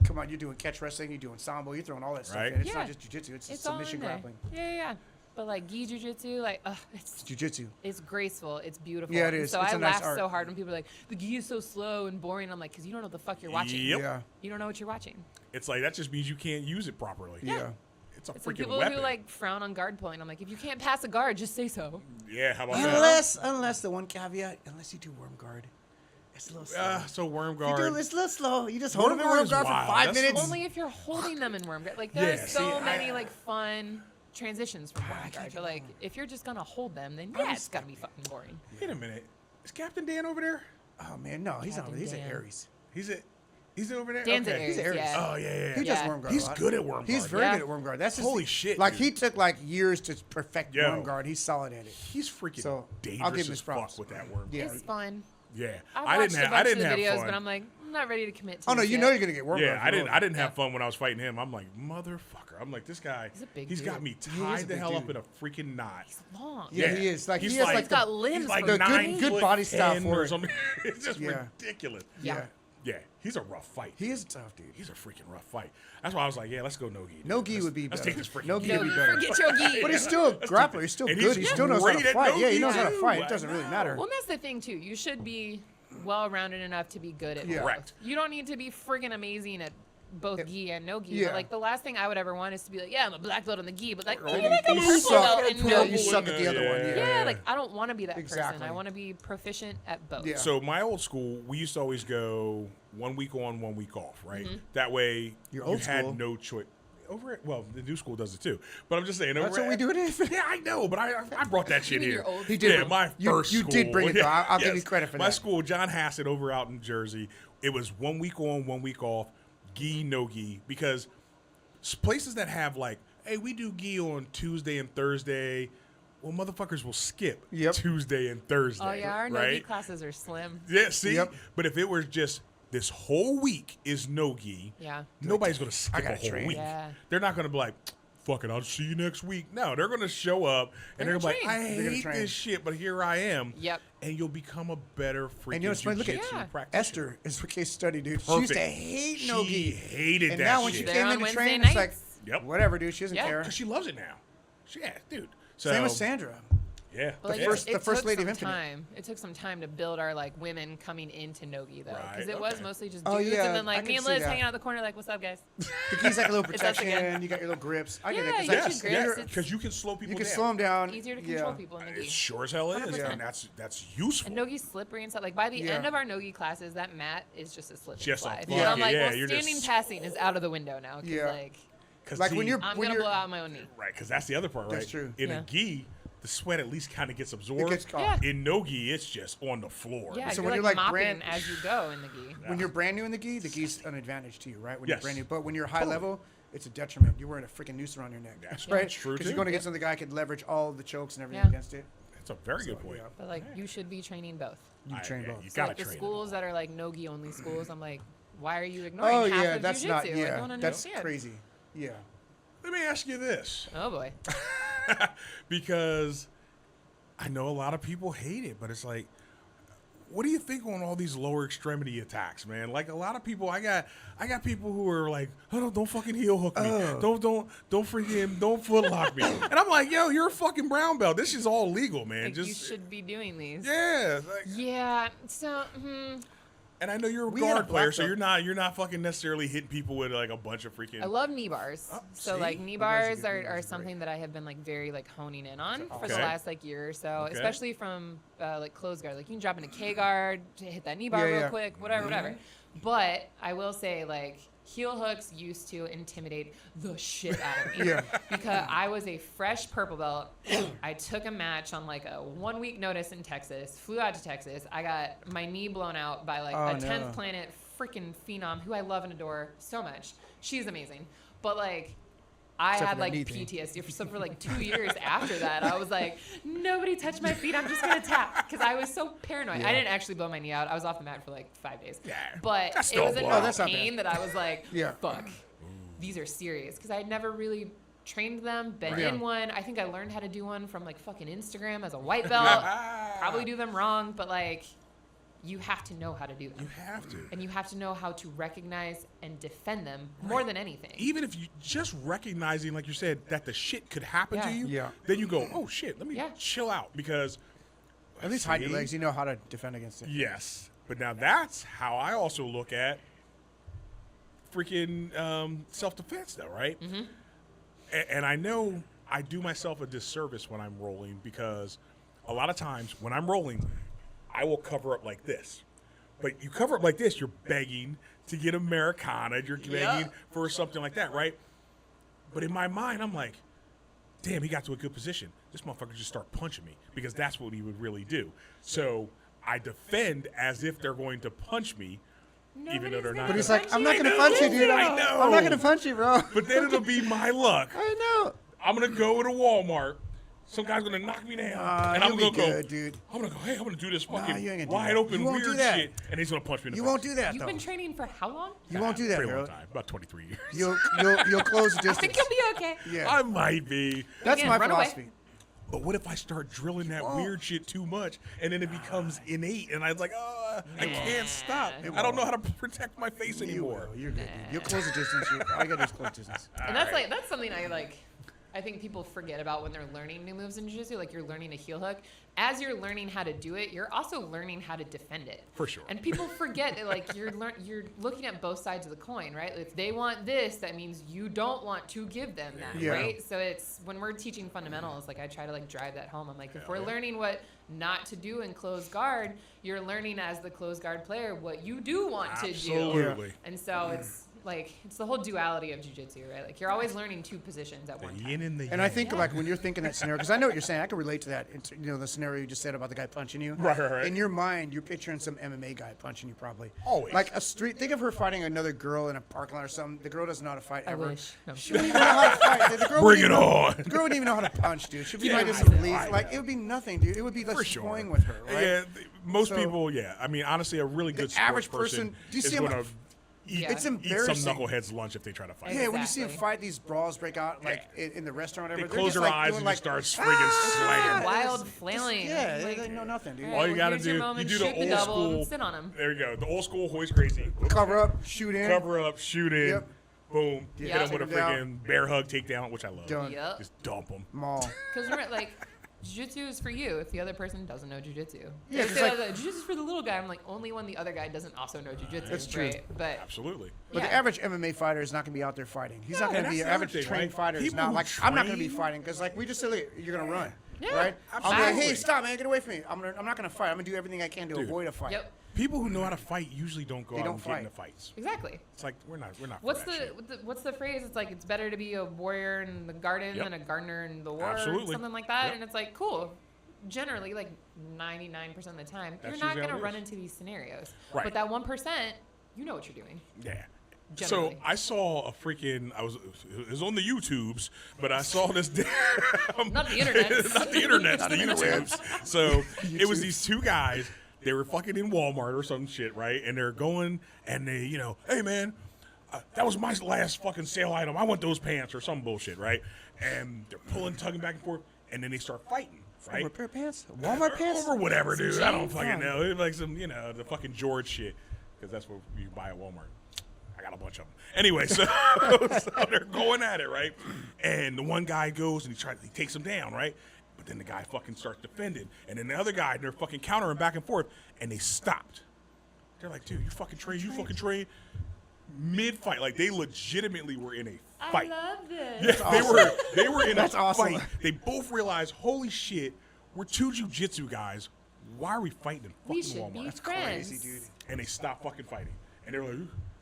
come on, you're doing catch wrestling, you're doing sambo, you're throwing all that stuff Right. in. It's Yeah. not just jujitsu. It's, It's all submission in there. grappling. Yeah. But like gi jujitsu, like It's jujitsu. it's graceful, it's beautiful. Yeah, it And is. So It's I a nice laugh art. so hard when people are like, the gi is so slow and boring. I'm like, because you don't know what the fuck you're watching. Yep. Yeah. You don't know what you're watching. It's like that just means you can't use it properly. Yeah. It's a It's like freaking people weapon. who like frown on guard pulling. I'm like, if you can't pass a guard, just say so. Yeah, how about that? Unless the one caveat, unless you do worm guard. It's a little slow. So worm You guard. do, it's a little slow. You just hold Worm them in guard worm is guard for wild. 5 That's minutes. Only if you're holding them in worm guard. Like there Yeah, are so see, many like fun transitions from worm guard. But like if you're just gonna hold them, then yeah, it's gotta be fucking boring. Wait a minute. Is Captain Dan over there? Oh man, no, he's not. Captain He's an Dan. Aries. He's over there? Dan's okay. an He's Aries, Aries. yeah. Oh, yeah. He Yeah. does worm guard. He's a lot. good at worm He's guard. very Yeah. good at worm guard. That's just, Holy shit, Like dude. he took like years to perfect Yo. worm guard. He's solid at it. He's freaking So, dangerous I'll give him as his fuck props. with that worm Yeah. guard. It's fun. Yeah. I watched a bunch of the have videos, fun. but I'm like, I'm not ready to commit to Oh no, this you yet. know you're gonna get worm guard. Yeah, if you I roll didn't it. have fun when I was fighting him. I'm like, motherfucker. I'm like, this guy, He's a big he's got dude. me He is a tied the big hell up dude. in a freaking knot. He's long. Yeah, he is. Like he's he has like- like He's got the, limbs He's like for the good- 9 good foot body style 10 for or it. something. It's just Yeah. ridiculous. yeah. Yeah, he's a rough fight. He is a tough dude. He's a freaking rough fight. That's why I was like, yeah, let's go no gi. dude. No gi Let's- would be Let's better. take this freaking No gi. gi would be better. Forget your gi. But he's still a grappler. He's still And good. he's He still knows how great to at fight. no Yeah, he gi, knows how to too. fight. It I doesn't really know. matter. Well, and that's the thing too. You should be well-rounded enough to be good at both. Correct. You don't need to be friggin' amazing at both gi and no gi. Yeah. But like the last thing I would ever want is to be like, yeah, I'm a black belt in the gi, but like, Oh, you like a you purple suck. belt in Yeah, no you gi. suck at the other one. Yeah, like I don't want to be that person. Exactly. I want to be proficient at both. Yeah. So my old school, we used to always go 1 week on, 1 week off, right? Mm-hmm. That way Your you old had school. no choice. Over it, well, the new school does it too. But I'm just saying. That's what we do at Infinite. Yeah, I know, but I brought that shit mean here. your old He did. Yeah, my You- first you school. did bring it, though. Yeah, I'll give you credit for my that. school, John Hassett, over out in Jersey, it was 1 week on, 1 week off, gi, no gi, because places that have like, hey, we do gi on Tuesday and Thursday, well, motherfuckers will skip Yep. Tuesday and Thursday. Oh yeah, our no gi right? classes are slim. Yeah, see? Yep. But if it was just this whole week is no gi, Yeah. nobody's going to skip a gotta whole train. week. Yeah. They're not going to be like, fuck it, I'll see you next week. No, they're going to show up and they're They're going to be gonna like, I They're gonna hate train. this shit, but here I am. Yep. And you'll become a better freaking And you know what's funny? Look at jiu-jitsu Yeah. practitioner. Esther is a case study, dude. She used to Perfect. hate no She gi. hated And that now when shit. she They're came on in to Wednesday train, it's like, nights. Yep. whatever, dude. She doesn't Yeah. care. Because she loves it now. Yeah, dude. So, Same with Sandra. Yeah. But like, yeah. first- it the first took lady of some Infinite. time. It took some time to build our like women coming into no-gi though, because Right, it was okay. mostly just Oh, dudes, yeah, and then I like me can and see Liz that. hanging out in the corner, like, "What's up, guys?" The gi's like a little It's us again. protection. You got your little grips. I get it. Yeah, 'cause you like, got Yes, your yes, grips. It's- because you can slow people you can down. slow them down. Easier to control Yeah. people in the It gi. sure as hell is, 100%. and that's useful. And no-gi's slippery and stuff. Like by the Yeah. end of our no-gi classes, that mat is just a slip and Just a slide. bucket, And I'm like, yeah, well, you're standing just- passing is out of the window now. 'Cause, Yeah. like, 'Cause Like see, when you're I'm when gonna you're blow out my own knee. right, because that's the other part, right? That's true. In Yeah. a gi, the sweat at least kind of gets absorbed. gets caught. Yeah. In no gi, it's just on the floor. Yeah, So you're when like, you're, like, mopping brand- as you go in the gi. when you're brand new in the gi's an advantage to you, right? When Yes. you're brand new. But when you're high Totally. level, it's a detriment. You're wearing a freaking noose around your neck. That's right. true, Because too. you're going against another guy could leverage all the chokes and everything Yeah. against it. That's a very good point. yeah. But like, you should be training both. You train both. You So gotta like the train schools that are like no-gi only schools, I'm like, why are you ignoring Oh half yeah, of that's jiu-jitsu? not. I Yeah, don't that's understand. crazy. Yeah. Let me ask you this, Oh boy. because I know a lot of people hate it, but it's like, what do you think on all these lower extremity attacks, man? Like a lot of people, I got people who are like, oh, don't fucking heel hook me, don't freaking don't foot lock me, and I'm like, yo, you're a fucking brown belt. This is all legal, man. Like, Just you should be doing these. yeah. Like, Yeah. So, and I know you're a We had a guard player, black so belt. you're not fucking necessarily hitting people with like a bunch of freaking. I love knee bars. So see? like Knee knee bars are bars good. Knee are bars are something that I have been like very like honing in on for the Okay. last like year or so, Okay. especially from like close guard. Like you can drop into K guard to hit that knee bar Yeah, real yeah. quick, whatever. But I will say like heel hooks used to intimidate the shit out of me. Yeah. Because I was a fresh purple belt. I took a match on like a 1 week notice in Texas, flew out to Texas. I got my knee blown out by like Oh, a 10th no. planet freaking phenom who I love and adore so much. She's amazing. But like, I Except had for that like knee thing. PTSD for like 2 years after that. I was like, nobody touch my feet. I'm just going to tap. Because I was so paranoid. I didn't actually blow my knee out. I was off the mat for like 5 days. Yeah, But that's it still was a blow. enough Oh, that's not pain that I was like, Yeah. fuck, these are serious. Because I had never really trained them, been Right. in one. I think I learned how to do one from like fucking Instagram as a white belt. Probably do them wrong, but like, you have to know how to do them. You have to. And you have to know how to recognize and defend them more than anything. Even if you just recognizing, like you said, that the shit could happen to Yeah. you, Yeah. then you go, oh shit, let me Yeah. chill out because At least hide your See? legs. You know how to defend against it. yes. But now that's how I also look at freaking self-defense, though, right? Mm-hmm. And I know I do myself a disservice when I'm rolling because a lot of times when I'm rolling, I will cover up like this. But you cover up like this, you're begging to get Americana, you're begging for something like that, right? But in my mind, I'm like, damn, he got to a good position. This motherfucker just start punching me because that's what he would really do. So I defend as if they're going to punch me, even though they're not. But he's gonna like, punch I'm you. not gonna I punch you, know, dude. I know. I'm not gonna punch you, bro. But then it'll be my luck. I know. I'm gonna go to Walmart. Some guy's gonna knock me down, and I'm you'll gonna be go. good, dude. I'm gonna go. Hey, I'm gonna do this fucking you ain't gonna do wide that. open You won't do weird that. shit, and he's gonna punch me in the You face. won't do that, You've though. been training for how long? You won't do that, Pretty long bro. time, about 23 years. You'll close the I distance. think you'll be okay. Yeah. I might be. That's Again, my run away. philosophy. But what if I start drilling that weird shit too much, and then it becomes innate, and I was like, oh, I can't stop. I don't know how to protect my face You anymore. will. You're good, dude. You'll close the distance. All you gotta do is close the distance. And that's like that's something I like I think people forget about when they're learning new moves in jiu-jitsu, like you're learning a heel hook. As you're learning how to do it, you're also learning how to defend it. For sure. And people forget that, like, you're looking at both sides of the coin, right? If they want this, that means you don't want to give them that, right? So it's, when we're teaching fundamentals, like, I try to, like, drive that home. I'm like, if we're learning what not to do in closed guard, you're learning as the closed guard player what you do want to do. Absolutely. And so it's, like, it's the whole duality of jiu-jitsu, right? Like, you're always learning two positions at one time. Yin and the yang. And I think like when you're thinking that scenario, because I know what you're saying, I can relate to that. You know, the scenario you just said about the guy punching you. Right. In your mind, you're picturing some MMA guy punching you, probably. Always. Like a street. Think of her fighting another girl in a parking lot or something. The girl doesn't know how to fight ever. wish. No. She wouldn't even know how to fight. The girl Bring wouldn't it even know- on. The girl wouldn't even know how to punch, dude. She'd be Yeah, like I this know, leaf. I Like know. it would be nothing, dude. It would be For like sure. toying with her, right? Yeah, most So- people, I mean, honestly, a really good sports average person- do you is see him- going to eat, It's eat some embarrassing. knuckleheads lunch if they try to fight. Yeah, when you see them Exactly. fight, these brawls break out like in the restaurant or They whatever. close they're their just, like, eyes doing, and like, just start friggin' slanging. Wild flailing. Yeah, Like, they know nothing, dude. all All right, you well, got to here's your do, you moment, do shoot the the old double, school. sit on him. There you go. The old school hoist crazy. Cover up, shoot in. Cover up, shoot in, Yep. boom. Yeah. Hit them with a Take 'em down. freaking bear hug takedown, which I love. Done. Yep. Just dump them. Maul. Because remember, like, jiu-jitsu is for you if the other person doesn't know jiu-jitsu. Yeah, If it's they like- like, jiu-jitsu is for the little guy. I'm like, only when the other guy doesn't also know jiu-jitsu. That's true. Right? But Absolutely. But yeah. the average MMA fighter is not going to be out there fighting. He's not No, going to be that's an the average other thing, trained right? fighter. Is People not who like I'm not going to be train- fighting because like we just said, like, you're going to run, Yeah, right? I'll be like, hey, absolutely. stop, man, get away from me. I'm not going to fight. I'm going to do everything I can to Dude. avoid a fight. Yep. People who know how to fight usually don't go They out don't and get into fight. fights. Exactly. It's like we're not. For What's that the, shit. what's the phrase? It's like it's better to be a warrior in the garden Yep. than a gardener in the war. Absolutely. Something like that. Yep. And it's like, cool. Generally, like 99% of the time, That's you're not usually going how to it run is. into these scenarios. Right. But that 1%, you know what you're doing. Yeah. Generally. So I saw a freaking. It was on the YouTubes, but I saw this. Not the internet. Not the internet. The YouTubes. So it was these two guys. They were fucking in Walmart or some shit, right? And they're going and they, hey man, that was my last fucking sale item. I want those pants or some bullshit, right? And they're pulling, tugging back and forth, and then they start fighting, right? Over a pair of pants? Walmart pants? Over whatever, dude. I don't fucking jeans? know. It's like some, the fucking George shit, because that's what you buy at Walmart. I got a bunch of them. Anyway, so they're going at it, right? And the one guy goes and he takes him down, right? But then the guy fucking starts defending, and then the other guy, they're fucking countering back and forth, and they stopped. They're like, dude, you fucking train. Mid-fight, like they legitimately were in a fight. I love this. Yeah, they were in That's a awesome. fight. They both realized, holy shit, we're two jiu-jitsu guys. Why are we fighting in We fucking should Walmart? be That's friends. crazy, dude. And they stopped fucking fighting. And they were like,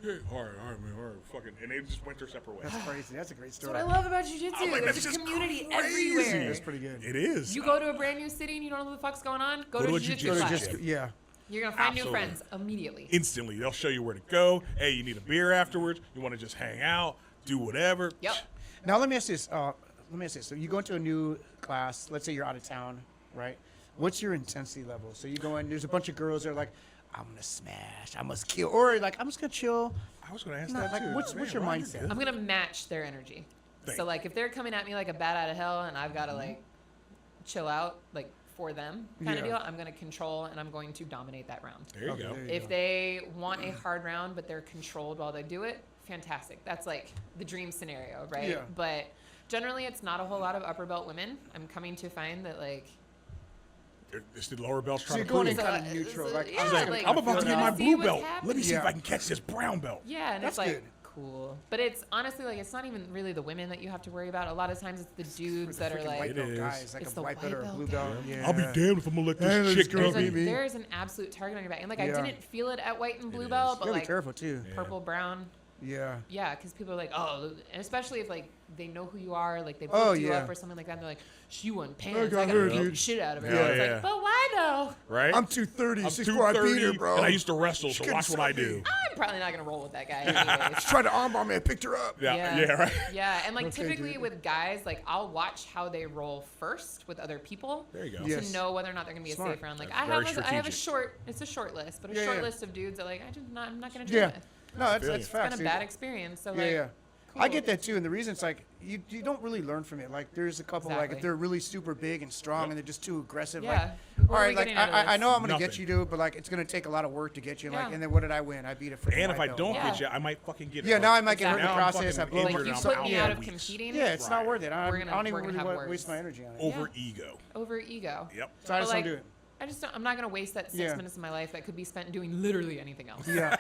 yeah, all right, man, all right, fucking. And they just went their separate ways. That's crazy. That's a great That's story. what I love about jiu-jitsu. I'm like, There's that's a just community crazy. everywhere. That's pretty good. It is. You go to a brand new city and you don't know what the fuck's going on, go to a jiu-jitsu Go to class. jiu-jitsu. Yeah. You're going to find Absolutely. new friends immediately. Instantly. They'll show you where to go. Hey, you need a beer afterwards. You want to just hang out, do whatever. Yep. Now let me ask this. So you go into a new class. Let's say you're out of town, right? What's your intensity level? So you go in. There's a bunch of girls that are like, I'm gonna smash. I must kill. Or like, I'm just gonna chill. I was going to ask No, that like, too. what's your Ryan, you're mindset? good. I'm going to match their energy. Thank So, you. like, if they're coming at me like a bat out of hell and I've got to, like, chill out, like, for them kind of Yeah. deal, I'm going to control and I'm going to dominate that round. There you Okay, go. there you If go. they want a hard round, but they're controlled while they do it, fantastic. That's like the dream scenario, right? Yeah. But generally, it's not a whole lot of upper belt women. I'm coming to find that, like, It's the lower belts So trying you're to going prove. in kind of neutral. Like, yeah, She's like, like, I'm about to get my see blue what's belt. Let me see if Yeah. I can catch this brown belt. yeah, and That's it's like, good. cool. But it's honestly, like, it's not even really the women that you have to worry about. A lot of times, it's the dudes that are Freaking like, white belt It is. guys, like It's a the white belt white or a belt blue guy. belt. Yeah. I'll be damned if I'm going to let Hey, this this chick girl go. beat me. there's an absolute target on your back. And, like, I Yeah. didn't feel it at white and blue is. belt, You but, gotta be like, careful too. purple, brown. Yeah. Yeah, because people are like, oh, and especially if, like, they know who you are, like, they've Oh, looked you yeah. up or something like that, and they're like, she won pants. got I gotta her, beat the dude. shit out of her. Yeah, It's yeah. like, but why though? Right? I'm 230, I'm 6'4", I beat her, 230, bro. and I used to wrestle, so couldn't watch what I stop me. do. I'm probably not gonna roll with that guy anyways. She tried to armbar me. I picked her up. Yeah, right. Yeah, and like Okay, typically dude. with guys, like I'll watch how they roll first with other people There you go. Yes. to know whether or not they're gonna be Smart. a safe round. Like That's I very have a strategic. short, it's a short list, but a Yeah, short yeah. list of dudes that like I'm not gonna train Yeah. with. No, that's Feel you. It's facts. kind of dude. bad experience. So Yeah, like, yeah. cool. I get that too, and the reason it's like you don't really learn from it. Like there's a couple like if Exactly. they're really super big and strong and they're just too aggressive. Yeah. Like all right, like I know I'm gonna Nothing. get you, dude, but like it's gonna take a lot of work to get you. Like, Yeah. and then what did I win? I beat a freaking And if I white belt. don't Yeah. get you, I might fucking get Yeah, hurt. now I might get hurt in the Now I'm process. I fucking blow Like injured you and put I'm me out out of weeks. competing. Yeah, it's not Right. worth it. I We're don't gonna even really have waste words. my energy on it. Over ego. Over ego. Yep. So I just But, don't do it. I just don't, I'm not gonna waste that 6 Yeah. minutes of my life that could be spent doing literally anything else. Yeah.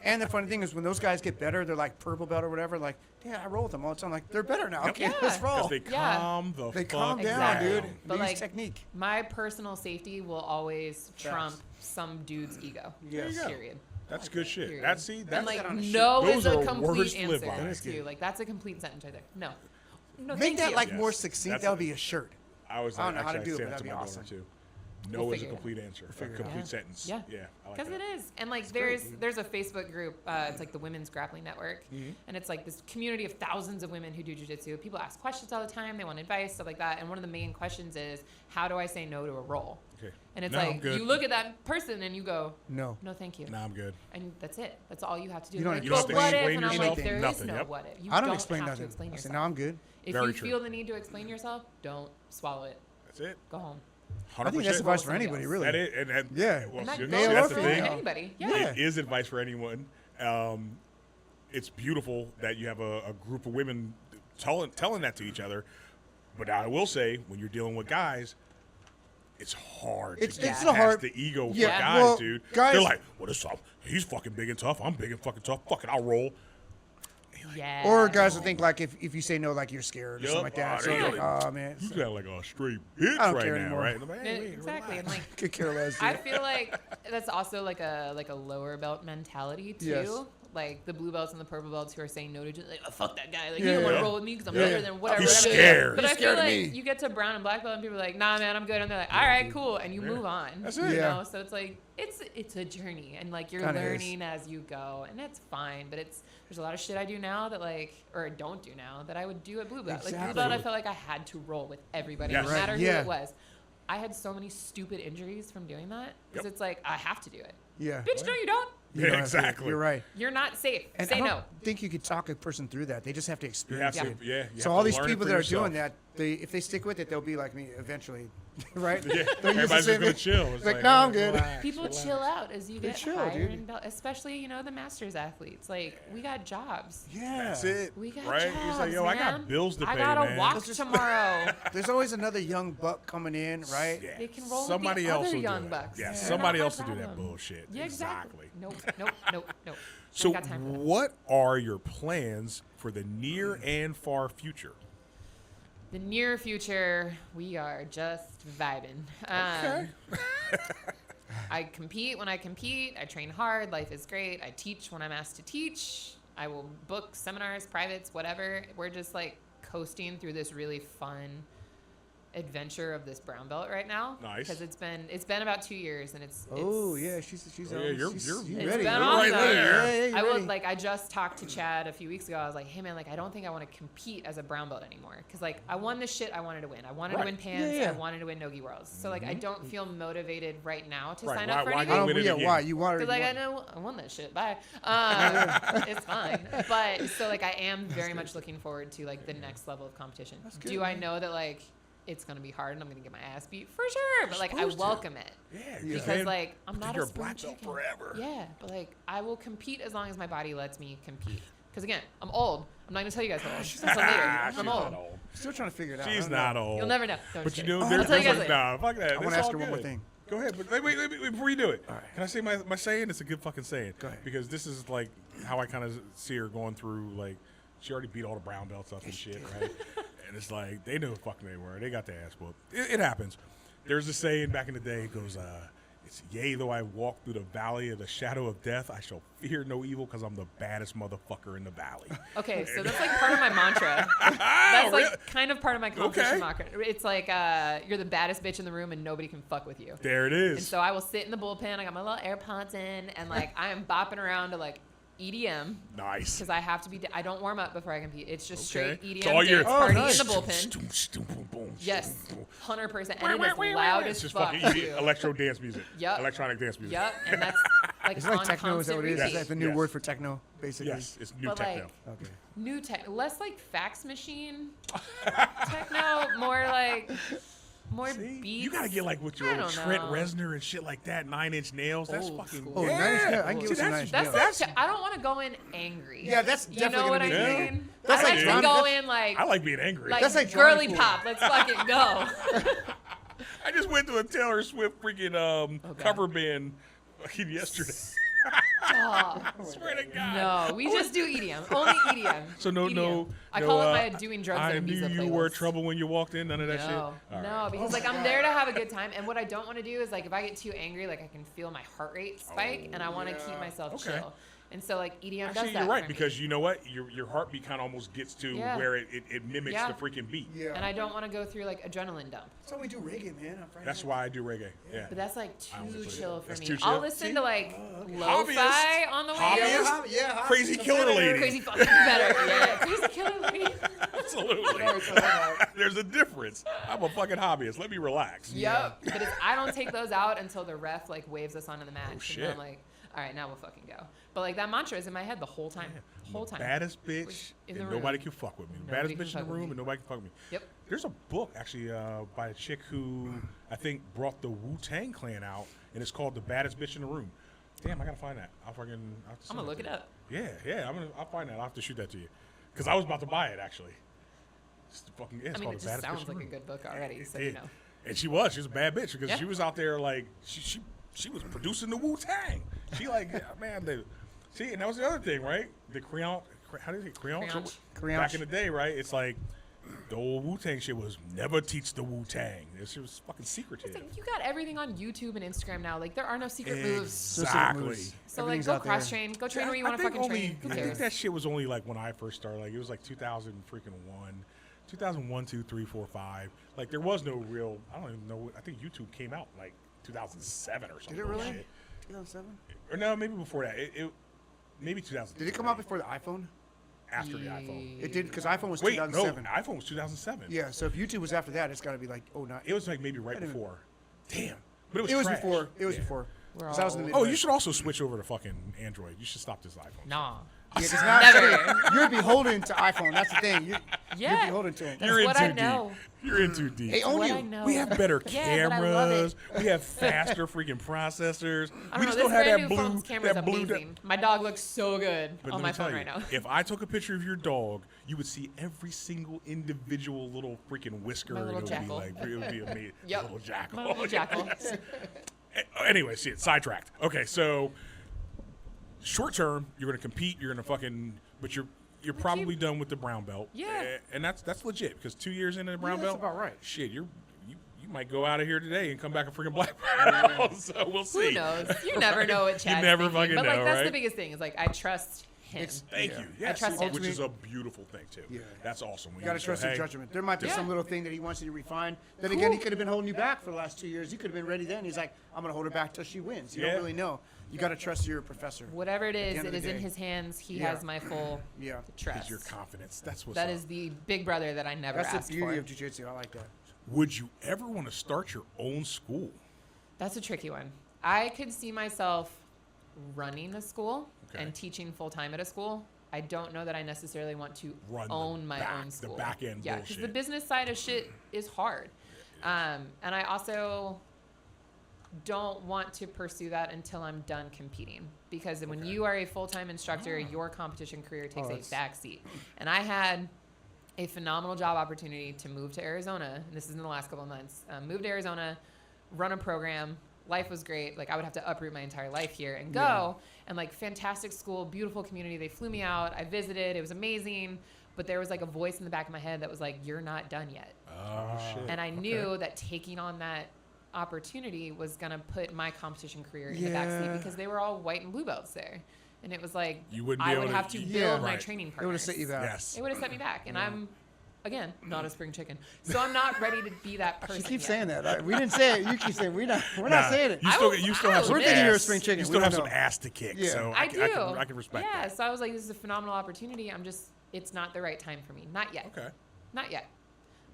And the funny thing is, when those guys get better, they're like purple belt or whatever. Like, yeah, I roll with them all the time. Like, they're better now. Okay, let's Yeah. roll. Because they Yeah. calm the They fuck calm down, Exactly. dude. But, They use like, technique. My personal safety will always trump some dude's ego. Yes. Period. That's good shit. Period. That's see. And That's like on a shirt. no Those is a are complete words to live answer by. That is too. good. Like that's a complete sentence right there. No. No, Make thank that you. like Yes. more succinct. That's That would a- be a shirt. I was I don't know how to actually do it, say but that to that'd my be daughter awesome. too. No We'll is a figure it out. complete answer. A figure it complete out. sentence. Yeah. Yeah. I like Because that. it is, and like great, there's a Facebook group. It's like the Women's Grappling Network, Mm-hmm. and it's like this community of thousands of women who do jiu-jitsu. People ask questions all the time. They want advice, stuff like that. And one of the main questions is, how do I say no to a roll? Okay. And it's No, I'm like good. you look at that person and you go, No. no, thank you. Nah, I'm good. And that's it. That's all you have to do. You don't Like, have to "But what explain if?" And I'm like, yourself. there is Nothing, no yep. what if. You I don't explain have nothing. to explain I say, yourself. no, I'm good. If Very you true. feel the need to explain yourself, don't swallow it. That's it. Go home. 100%. I think that's advice for Somebody anybody, else. really. That is, and Yeah. Well, And that see, goes male that's or the thing. female. anybody. Yeah. Yeah. It is advice for anyone. It's beautiful that you have a group of women telling that to each other. But I will say, when you're dealing with guys, it's hard It's to get the past hard- the ego for Yeah, guys, well, dude. guys- They're like, "What is up? He's fucking big and tough. I'm big and fucking tough. Fuck it, I'll roll." Yeah. Or guys will think like if you say no, like you're scared or Yup. something like that. So Oh, you're they- like, oh man, You got like a straight bitch I don't right care now, anymore. right? And I'm like, hey, wait, Exactly. And relax. like could care less. I dude. feel like that's also like a lower belt mentality too. Yes. Like the blue belts and the purple belts who are saying no to just like, oh, fuck that guy. Like Yeah, you don't want yeah. to roll with me because I'm Yeah, better yeah. than whatever. He's whatever. scared. But He's I feel scared of like me. you get to brown and black belt and people are like, nah, man, I'm good. And they're like, all right, cool, and you move on. That's You it. Yeah. know? So it's like it's a journey, and like you're Kinda is. learning as you go, and that's fine. But there's a lot of shit I do now that like or don't do now that I would do at blue belt. Like blue Exactly. belt, I felt like I had to roll with everybody, Yes. no Right, matter who yeah. it was. I had so many stupid injuries from doing that because Yep. it's like I have to do it. Yeah. Bitch, no, you don't. You don't Yeah, have to. exactly. You're right. You're not safe. And Say I don't no. think you could talk a person through that. They just have to You experience have it. to, yeah. you So have all to these learn it people for that are yourself. doing that, if they stick with it, they'll be like me eventually, right? Yeah. They'll use the Everybody's just same- gonna chill. It's like, no, I'm hey, good. relax, People relax. chill out as you They get chill, higher dude. in belt, especially the masters athletes. Like we got jobs. Yeah. That's it. We got right? jobs, He's like, yo, man. I got bills to pay, I gotta man. walk tomorrow. There's always another young buck coming in, right? Yeah. They can roll with Somebody the else other will young do it. bucks. Yeah, They're somebody not my else will do that problem. bullshit. Yeah, exactly. Nope. So, Ain't got time for that. what are your plans for the near and far future? The near future, we are just vibing. I compete when I compete. I train hard. Life is great. I teach when I'm asked to teach. I will book seminars, privates, whatever. We're just like coasting through this really fun adventure of this brown belt right now. Nice. Because it's been about 2 years and it's Oh yeah, she's Oh, yeah, you're she's it's ready. been You're awesome. right there. Yeah, Yeah, you're I will ready. like I just talked to Chad a few weeks ago. I was like, hey man, like I don't think I want to compete as a brown belt anymore because like I won the shit I wanted to win. I wanted Right. to win pans. Yeah, yeah. I wanted to win Nogi Worlds. So like I don't feel motivated right now to Right, sign why- up for why I anything. go don't. win it Yeah, again. why you want? Because like I know I won that shit. Bye. It's fine. But so like I am very much looking forward to like the next level of competition. good, Do I man. know that like it's gonna be hard and I'm gonna get my ass beat for sure? But like I Supposed to. welcome it. Yeah, Because man, like I'm not you're a a black spring belt chicken. forever. Yeah, but like I will compete as long as my body lets me compete. Because again, I'm old. I'm not gonna tell you guys how old. Until later. She's I'm not old. old. Still trying to figure it out. I She's don't not know. old. You'll never know. No, I'm But just you kidding. know, I'll there's tell you guys like, later. nah, fuck that. I want It's to ask all her one more good. thing. Go ahead, but wait, before you do it, All right. can I say my saying? It's a good fucking saying. Go ahead. Because this is like how I kind of see her going through. Like she already beat all the brown belts up and shit, right? And it's like they knew who the fuck they were. They got their ass whooped. It happens. There's a saying back in the day. It goes, it's yea, though I walk through the valley of the shadow of death, I shall fear no evil because I'm the baddest motherfucker in the valley. Okay, so that's like part of my mantra. That's like really? kind of part of my competition Okay. mantra. It's like you're the baddest bitch in the room and nobody can fuck with you. There it And is. so I will sit in the bullpen. I got my little AirPods in, and like I am bopping around to like EDM Nice. because I have to be. I don't warm up before I compete. It's just Okay. straight EDM So all your- dance party nice. in the bullpen. Yes, 100%. And it is loud It's as just fuck. fucking too. electro dance music. Yup. Electronic dance music. Yep, and that's like It's like on techno. Is that what it is? Is constant that repeat. the new Yes. word for techno, basically? Yes, it's new But, techno. like, Okay. New tech, less like fax machine techno, more like more See? beats. You gotta get like with your I old don't Trent know. Reznor and shit like that. 9 Inch Nails. That's Old fucking. school. Oh, 9 Inch Nails. I can See, get some 9 Inch Nails. That's like, I don't want to go in angry. Yeah, that's You definitely know what gonna I be angry. mean? That's I like like to John- go that's- in like I like being angry. like That's like girly Johnny pop. Let's fucking go. I just went to a Taylor Swift freaking God. cover band fucking yesterday. Oh, I swear to God. no, we just do EDM. Only EDM. So no, EDM. I no, call it my doing drugs I and knew Ibiza you were playlist. trouble when you walked in. None of that shit. No, All right. no, because like I'm there to have a good time, and what I don't want to do is like if I get too angry, like I can feel my heart rate spike, and I want to keep myself Okay. chill. And so like EDM does Actually, that you're right for me. because you know what, your heartbeat kind of almost gets to Yeah. where it mimics Yeah. the freaking beat. Yeah. And I don't want to go through like adrenaline dump. That's why we do reggae, man. On Friday That's night. why I do reggae. Yeah. But that's like I almost too put it- chill for that's me. too I'll chill? listen See? to like Hobbyist. lo-fi on the way. Hobbyist? Yeah, Crazy killer lady. Crazy fucking better. Yeah, crazy killer lady. Absolutely. There's a difference. I'm a fucking hobbyist. Let me relax. Yep. But I don't take those out until the ref like waves us onto the match. Oh, And shit. I'm like, all right, now we'll fucking go. But like that mantra is in my head the whole time. Whole time. Baddest bitch, in and the nobody room. can fuck with me. The Nobody baddest can bitch in fuck the with room, me. and nobody can fuck with me. Yep. There's a book actually by a chick who I think brought the Wu-Tang Clan out, and it's called The Baddest Bitch in the Room. Damn, I gotta find that. I'll have to I'm send gonna look to it you. up. Yeah. I'll find that. I'll have to shoot that to you, because I was about to buy it actually. It's fucking. Yeah, it's I mean, called it The just Baddest Bitch sounds in the like a Room. good book already. So Yeah. you know. And she was a bad bitch because Yeah. she was out there like she was producing the Wu-Tang. She like man, see, and that was the other thing, right? The crayon, how do you say crayon? Crayon. Back in the day, right? It's like the old Wu-Tang shit was never teach the Wu-Tang. This shit was fucking secretive. It's like you got everything on YouTube and Instagram now. Like there are no secret moves. Exactly. So like Everything's go out there. cross train, go train where you I want to think fucking only- train. Who I think cares? that shit was only like when I first started. Like it was like 2001, 2001, 2, 3, 4, 5. Like there was no real. I don't even know. I think YouTube came out like 2007 or something. Did it really? Shit. 2007? Or no, maybe before that. It maybe 2000. Did it come out before the iPhone? after the iPhone? It did, because iPhone was Wait, no, 2007. iPhone was 2007. Yeah, so if YouTube was after that, it's got to be like, oh, not. It was like maybe right before. Damn. But it was It was trash. before. It was Yeah. before. We're 'Cause I was in the all- Oh, Midwest. you should also switch over to fucking Android. You should stop this iPhone. Nah. Yeah, 'cause now Never. you're beholden to iPhone. That's the thing. You're Yeah. beholden to it. You're in what too I know. deep. You're in too deep. They own What you. I know. We have better Yeah, but I love cameras. it. We have faster freaking processors. I We don't just know, don't this have brand that new blue. phone's camera's That blue. amazing. My dog looks so good But on let my me tell phone you, right now. if I took a picture of your dog, you would see every single individual little freaking whisker. My little and jackal. it would be amazing. Yep. Little jackal. My little jackal. Anyway, see it sidetracked. Okay, so short term, you're gonna compete. You're gonna fucking, but you're probably done with the brown belt. Yeah. And that's legit because 2 years into the brown that's belt, about right. Shit, you might go out of here today and come back a freaking black belt. So we'll see. Who knows? You never know what Chad's never thinking. fucking But like know, that's right? the biggest thing is like I trust him. Thank you. Yes, trust him. which is a beautiful thing too. Yeah. That's awesome. You got to trust your judgment. There might be Yeah. some little thing that he wants you to refine. Then again, he could have been holding you back for the last 2 years. You could have been ready then. He's like, I'm going to hold her back till she wins. You Yeah. don't really know. You got to trust your professor. Whatever it is, end of it the is in day. his hands. He Yeah. has my full Yeah. trust. Your confidence. That's what's That up. is the big brother that I never That's asked the beauty for. of jiu-jitsu. I like that. Would you ever want to start your own school? That's a tricky one. I could see myself running a school Okay. and teaching full time at a school. I don't know that I necessarily want to Run the own my back- own the school. back end yeah, because the bullshit. business side of shit is hard. And I also don't want to pursue that until I'm done competing. Because when you are a full-time instructor, your competition career takes a back seat. And I had a phenomenal job opportunity to move to Arizona. And this is in the last couple of months. Moved to Arizona, run a program. Life was great. Like I would have to uproot my entire life here and go. And like fantastic school, beautiful community. They flew me out. I visited. It was amazing. But there was like a voice in the back of my head that was like, "You're not done yet." Oh shit. And I knew that taking on that opportunity was gonna put my competition career in the backseat Yeah. because they were all white and blue belts there. And it was like You wouldn't be I able would to- have to build Yeah. my Right. training It would partners. have set you back. Yes. It would have set me back. And I'm again not a spring chicken. So I'm not ready to be that person. She keeps yet. saying that. We didn't say it. You keep saying we're not Nah, saying it. You I still, will- you still I have will some admit ass. you're a spring chicken. You We still have don't some know. ass to kick. Yeah. So I do. I can respect yeah, that. so I was like, this is a phenomenal opportunity. It's not the right time for me. Not yet. Okay. Not yet.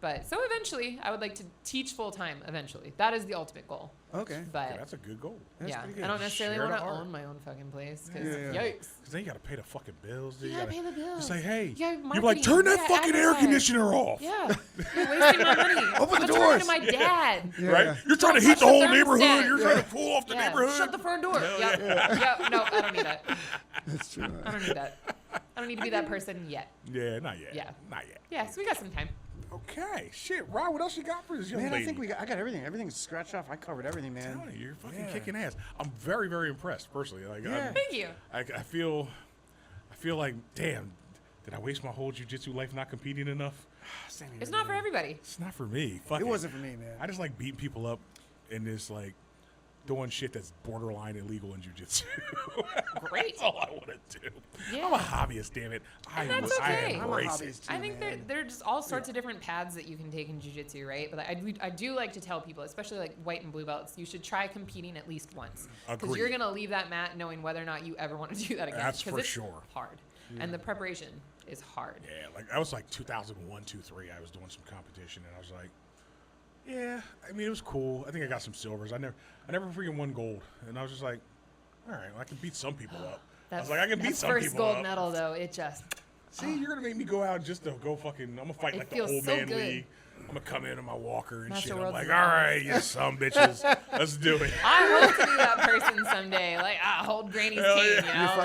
But so eventually, I would like to teach full time. Eventually, that is the ultimate goal. Okay. But That's a good goal. That's yeah, pretty good. I don't necessarily Share want the to art. own my own fucking place because Yeah. yikes. Because then you got to pay the fucking bills. Dude. You gotta pay the bills. It's like, hey, Yeah, you're like, marketing, turn that yeah, fucking air advertise. conditioner off. Yeah, you're wasting my money. Open the I'm doors. To my dad. Yeah. Right? You're trying to Don't heat the touch whole the neighborhood. thermostat. You're trying to cool off the Yeah, neighborhood. shut the front door. Hell Yep. yeah. Yep. No, I don't need that. That's true. I don't need that. I don't need to be that person yet. Yeah, not yet. Yeah. Not yet. Yeah, so we got some time. Okay. Shit, Rob, what else you got for this young Man, lady? I think I got everything. Everything's scratched off. I covered everything, man. Telling you, you're fucking Yeah. kicking ass. I'm very, very impressed, personally. Like, Yeah. Thank you. I feel like, damn, did I waste my whole jiu-jitsu life not competing enough? Same here, It's not for man. everybody. It's not for me. Fuck It wasn't for me, man. I just like beating people up and just like doing shit that's borderline illegal in jiu-jitsu. Great. That's all I want to do. Yeah. I'm a hobbyist, damn it. And that's I okay. I'm a embrace it. hobbyist too, I think man. there are just all sorts of different paths that you can take in jiu-jitsu, right? But I do like to tell people, especially like white and blue belts, you should try competing at least once. Because Agreed. you're going to leave that mat knowing whether or not you ever want to do that again. That's 'Cause for it's sure. hard. And the preparation is hard. Yeah, like I was like 2001, 2, 3. I was doing some competition, and I was like, yeah. I mean, it was cool. I think I got some silvers. I never freaking won gold, and I was just like, all right, well, I can beat some people up. I was like, I can beat some first people gold up. medal though, it just See, you're gonna make me go out just to go fucking. I'm gonna fight It like the feels old so man good. league. I'm gonna come in my walker and Master shit. I'm World's like, the all best. right, you some bitches, let's do it. I hope to be that person someday. Like, hold Granny's Hell team, yeah. you know?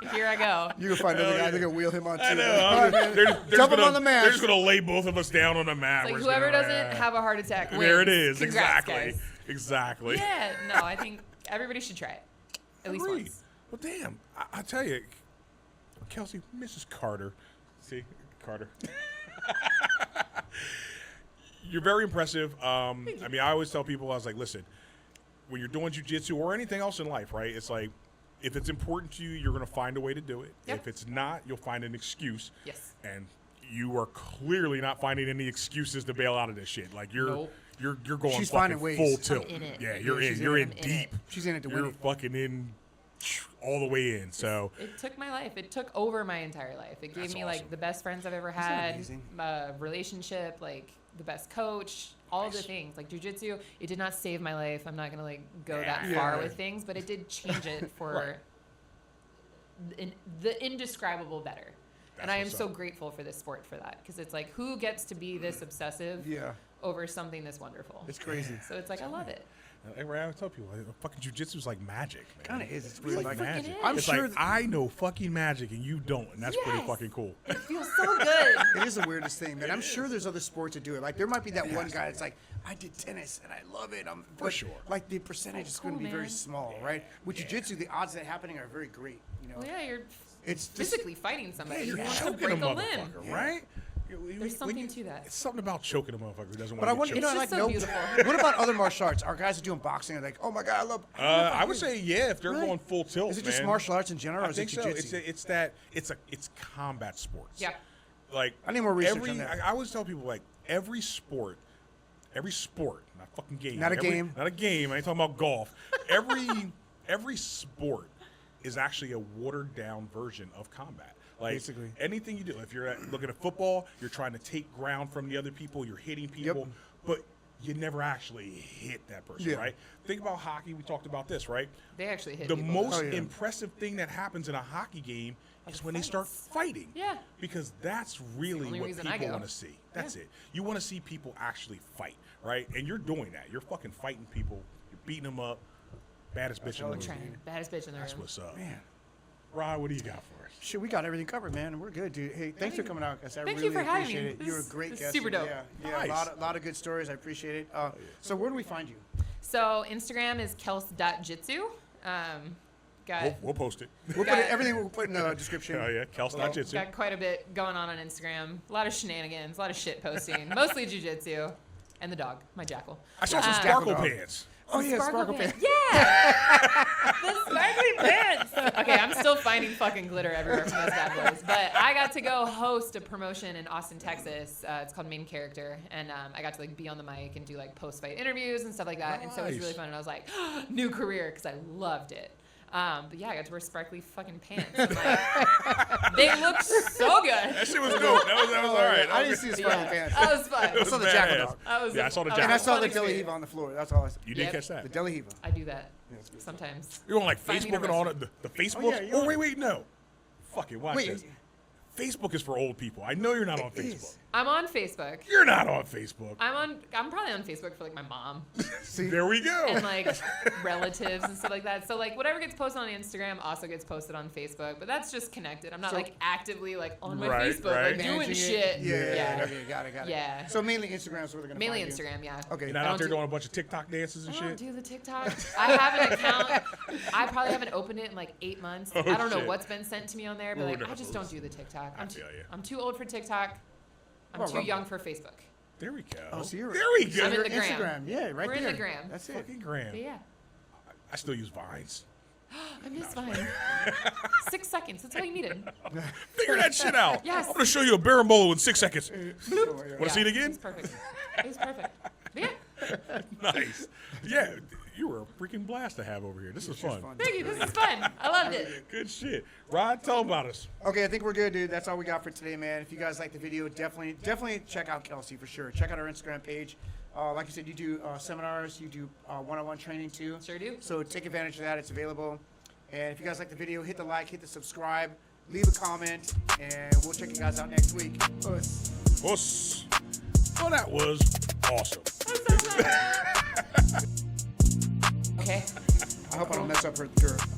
Like, here I go. You can find another Hell guy. yeah. They're gonna wheel him on too. I know. All right, man. They're Dump him gonna, on the mat. They're just gonna lay both of us down on the mat. Like, We're just whoever gonna- doesn't have a heart attack wins. There it is. Congrats, Exactly. guys. Exactly. Yeah, no, I think everybody should try it. At least Agreed. once. Well, damn. I tell you, Kelsey, Mrs. Carter. See, Carter. You're very impressive. I mean, I always tell people, I was like, listen, when you're doing jiu-jitsu or anything else in life, right? It's like, if it's important to you, you're going to find a way to do it. Yep. If it's not, you'll find an excuse. Yes. And you are clearly not finding any excuses to bail out of this shit. Like, you're Nope. you're going She's fucking finding ways. full I'm tilt. in it. Yeah, you're Yeah, in. she's You're in. in I'm in it. deep. She's in it to win You're it. fucking in all the way in. So It took my life. It took over my entire life. It gave That's me awesome. like the best friends I've ever that had, amazing? relationship, like the best coach, all of the Nice. things. Like jujitsu, it did not save my life. I'm not gonna like go Yeah. that Yeah. far with things, but it did change it for the indescribable better. And That's I am what's so up. grateful for this sport for that, because it's like, who gets to be this obsessive Yeah, over something this wonderful? it's crazy. So it's like, I love it. I tell people, like, fucking jujitsu is like magic, man. Kind of is. It's It's weird. like Like, freaking magic. is. I'm It's sure. like I know fucking magic and you don't, and that's pretty Yes. fucking cool. It feels so good. it is the weirdest thing, man. I'm sure there's other sports that do it. Like there might be that one guy that's like, I did tennis and I love it. For sure. Like the percentage is going to cool, be very man. small, right? With jiu-jitsu, the odds of that happening are very great. You know, Well, yeah, you're it's just, physically fighting somebody. Yeah, Who you're wants to choking a break a limb? motherfucker, right? There's When something to that. It's something about choking a motherfucker who doesn't But I want wonder, to you get know, It's like just so no. beautiful. What about other martial arts? Are guys that doing boxing are like, oh my god, I love. choked. I would say yeah, if they're Really? going full tilt. Is it just man. martial arts in general, or I is it think so. jiu-jitsu? It's combat sports. Yeah. Like I need more research on that. I always tell people like every sport, not fucking game. Not a game. Not a game. I ain't talking about golf. Every sport is actually a watered down version of combat. Like Basically. anything you do, if you're looking at football, you're trying to take ground from the other people, you're hitting people, but you never actually hit that person, Yeah. right? Think about hockey. We talked about this, right? They actually hit The people. most Oh, yeah. impressive thing that happens in a hockey game is when they start fighting. Yeah. Because that's really only what reason I people go. want to see. That's Yeah. it. You want to see people actually fight, right? And you're doing that. You're fucking fighting people. You're beating them up. Baddest bitch in the I'm room. trying. Baddest bitch in the That's room. what's up. Man, Rod, what do you got for us? shit, we got everything covered, man. We're good, dude. Hey, thanks for coming out, guys. I Thank really you for having appreciate me. it. This You're a is- great this is guest. super dope. Yeah, Nice. a lot of good stories. I appreciate it. So where do we find you? So Instagram is kels.jitsu. Got We'll post it. We'll Got put it. everything we'll put in the description. Oh, yeah. Kels.jitsu. got quite a bit going on Instagram. A lot of shenanigans, a lot of shit posting. Mostly jujitsu, and the dog, my Jackal. I saw some Jackal sparkle dog. pants. Oh yeah, sparkle pants. Yeah. The sparkly pants. Okay, I'm still finding fucking glitter everywhere from those bad boys. But I got to go host a promotion in Austin, Texas. It's called Main Character, and I got to like be on the mic and do like post-fight interviews and stuff like that. And so it was Nice. really fun. And I was like, new career, because I loved it. But yeah, I got to wear sparkly fucking pants. And, like, they look so good. That shit was dope. That was all right. I didn't see the sparkly pants. That was fun. I saw the Jackal dog. I saw the And I Jackal. saw the Fun Deli experience. Hiva on the floor. That's all I saw. You did Yep. catch that? The Deli Hiva. I do that sometimes. You're on like Find me Facebook in a and all the Facebook. Oh, yeah, you're on- wait, no. Fuck it, watch Wait. this. Facebook is for old people. I know you're not on It Facebook. is. I'm on Facebook. You're not on Facebook. I'm probably on Facebook for like my mom See, There we go. and like relatives and stuff like that. So like whatever gets posted on Instagram also gets posted on Facebook. But that's just connected. I'm not So- like actively like on my Right, Facebook right. like doing managing shit. it. Yeah. Okay, got it. Yeah. So mainly Instagram is where they're gonna Mainly find you. Instagram, yeah. Okay. You're not I out don't there do- doing a bunch of TikTok dances and I don't shit? do the TikTok. I have an account. I probably haven't opened it in like 8 months. Oh, I don't know shit. what's been sent to me on there, but Who like I knows? just don't do the TikTok. I'm too, feel ya. I'm too old for TikTok. I'm Oh, too right. young for Facebook. There we go. Oh, so you're, there we go. I'm in you're the gram. Instagram. Yeah, right We're in there. the gram. That's it. Fucking gram. But yeah, I still use Vines. I miss Vine. 6 seconds. That's all you needed. Figure that shit out. Yes. I'm gonna show you a berimbolo in 6 seconds. Oh, Want to see it again? It's perfect. It was perfect. But yeah. Nice. Yeah, you were a freaking blast to have over here. This is fun. Thank you. This is fun. I loved it. Good shit. Rod, tell them about us. Okay, I think we're good, dude. That's all we got for today, man. If you guys like the video, definitely check out Kelsey for sure. Check out our Instagram page. Like you said, you do seminars, you do one-on-one training too. Sure do. So take advantage of that. It's available. And if you guys like the video, hit the like, hit the subscribe, leave a comment, and we'll check you guys out next week. Puss. Puss. Well, that was awesome. Okay. I hope I don't mess up her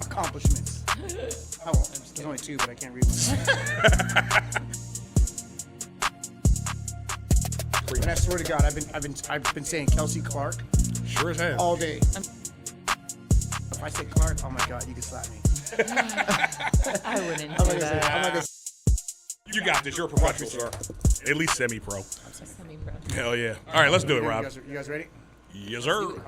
accomplishments. Oh, well, there's only 2, but I can't read one. And I swear to God, I've been saying Kelsey Clark Sure as hell. all day. If I say Clark, oh my God, you can slap me. I wouldn't I'm do not gonna say. I'm not that. gonna. You got this. You're a professional, sir. At least semi-pro. Semi-pro. Hell yeah. All right, let's do it, You Rob. guys ready? Yes, sir. All right.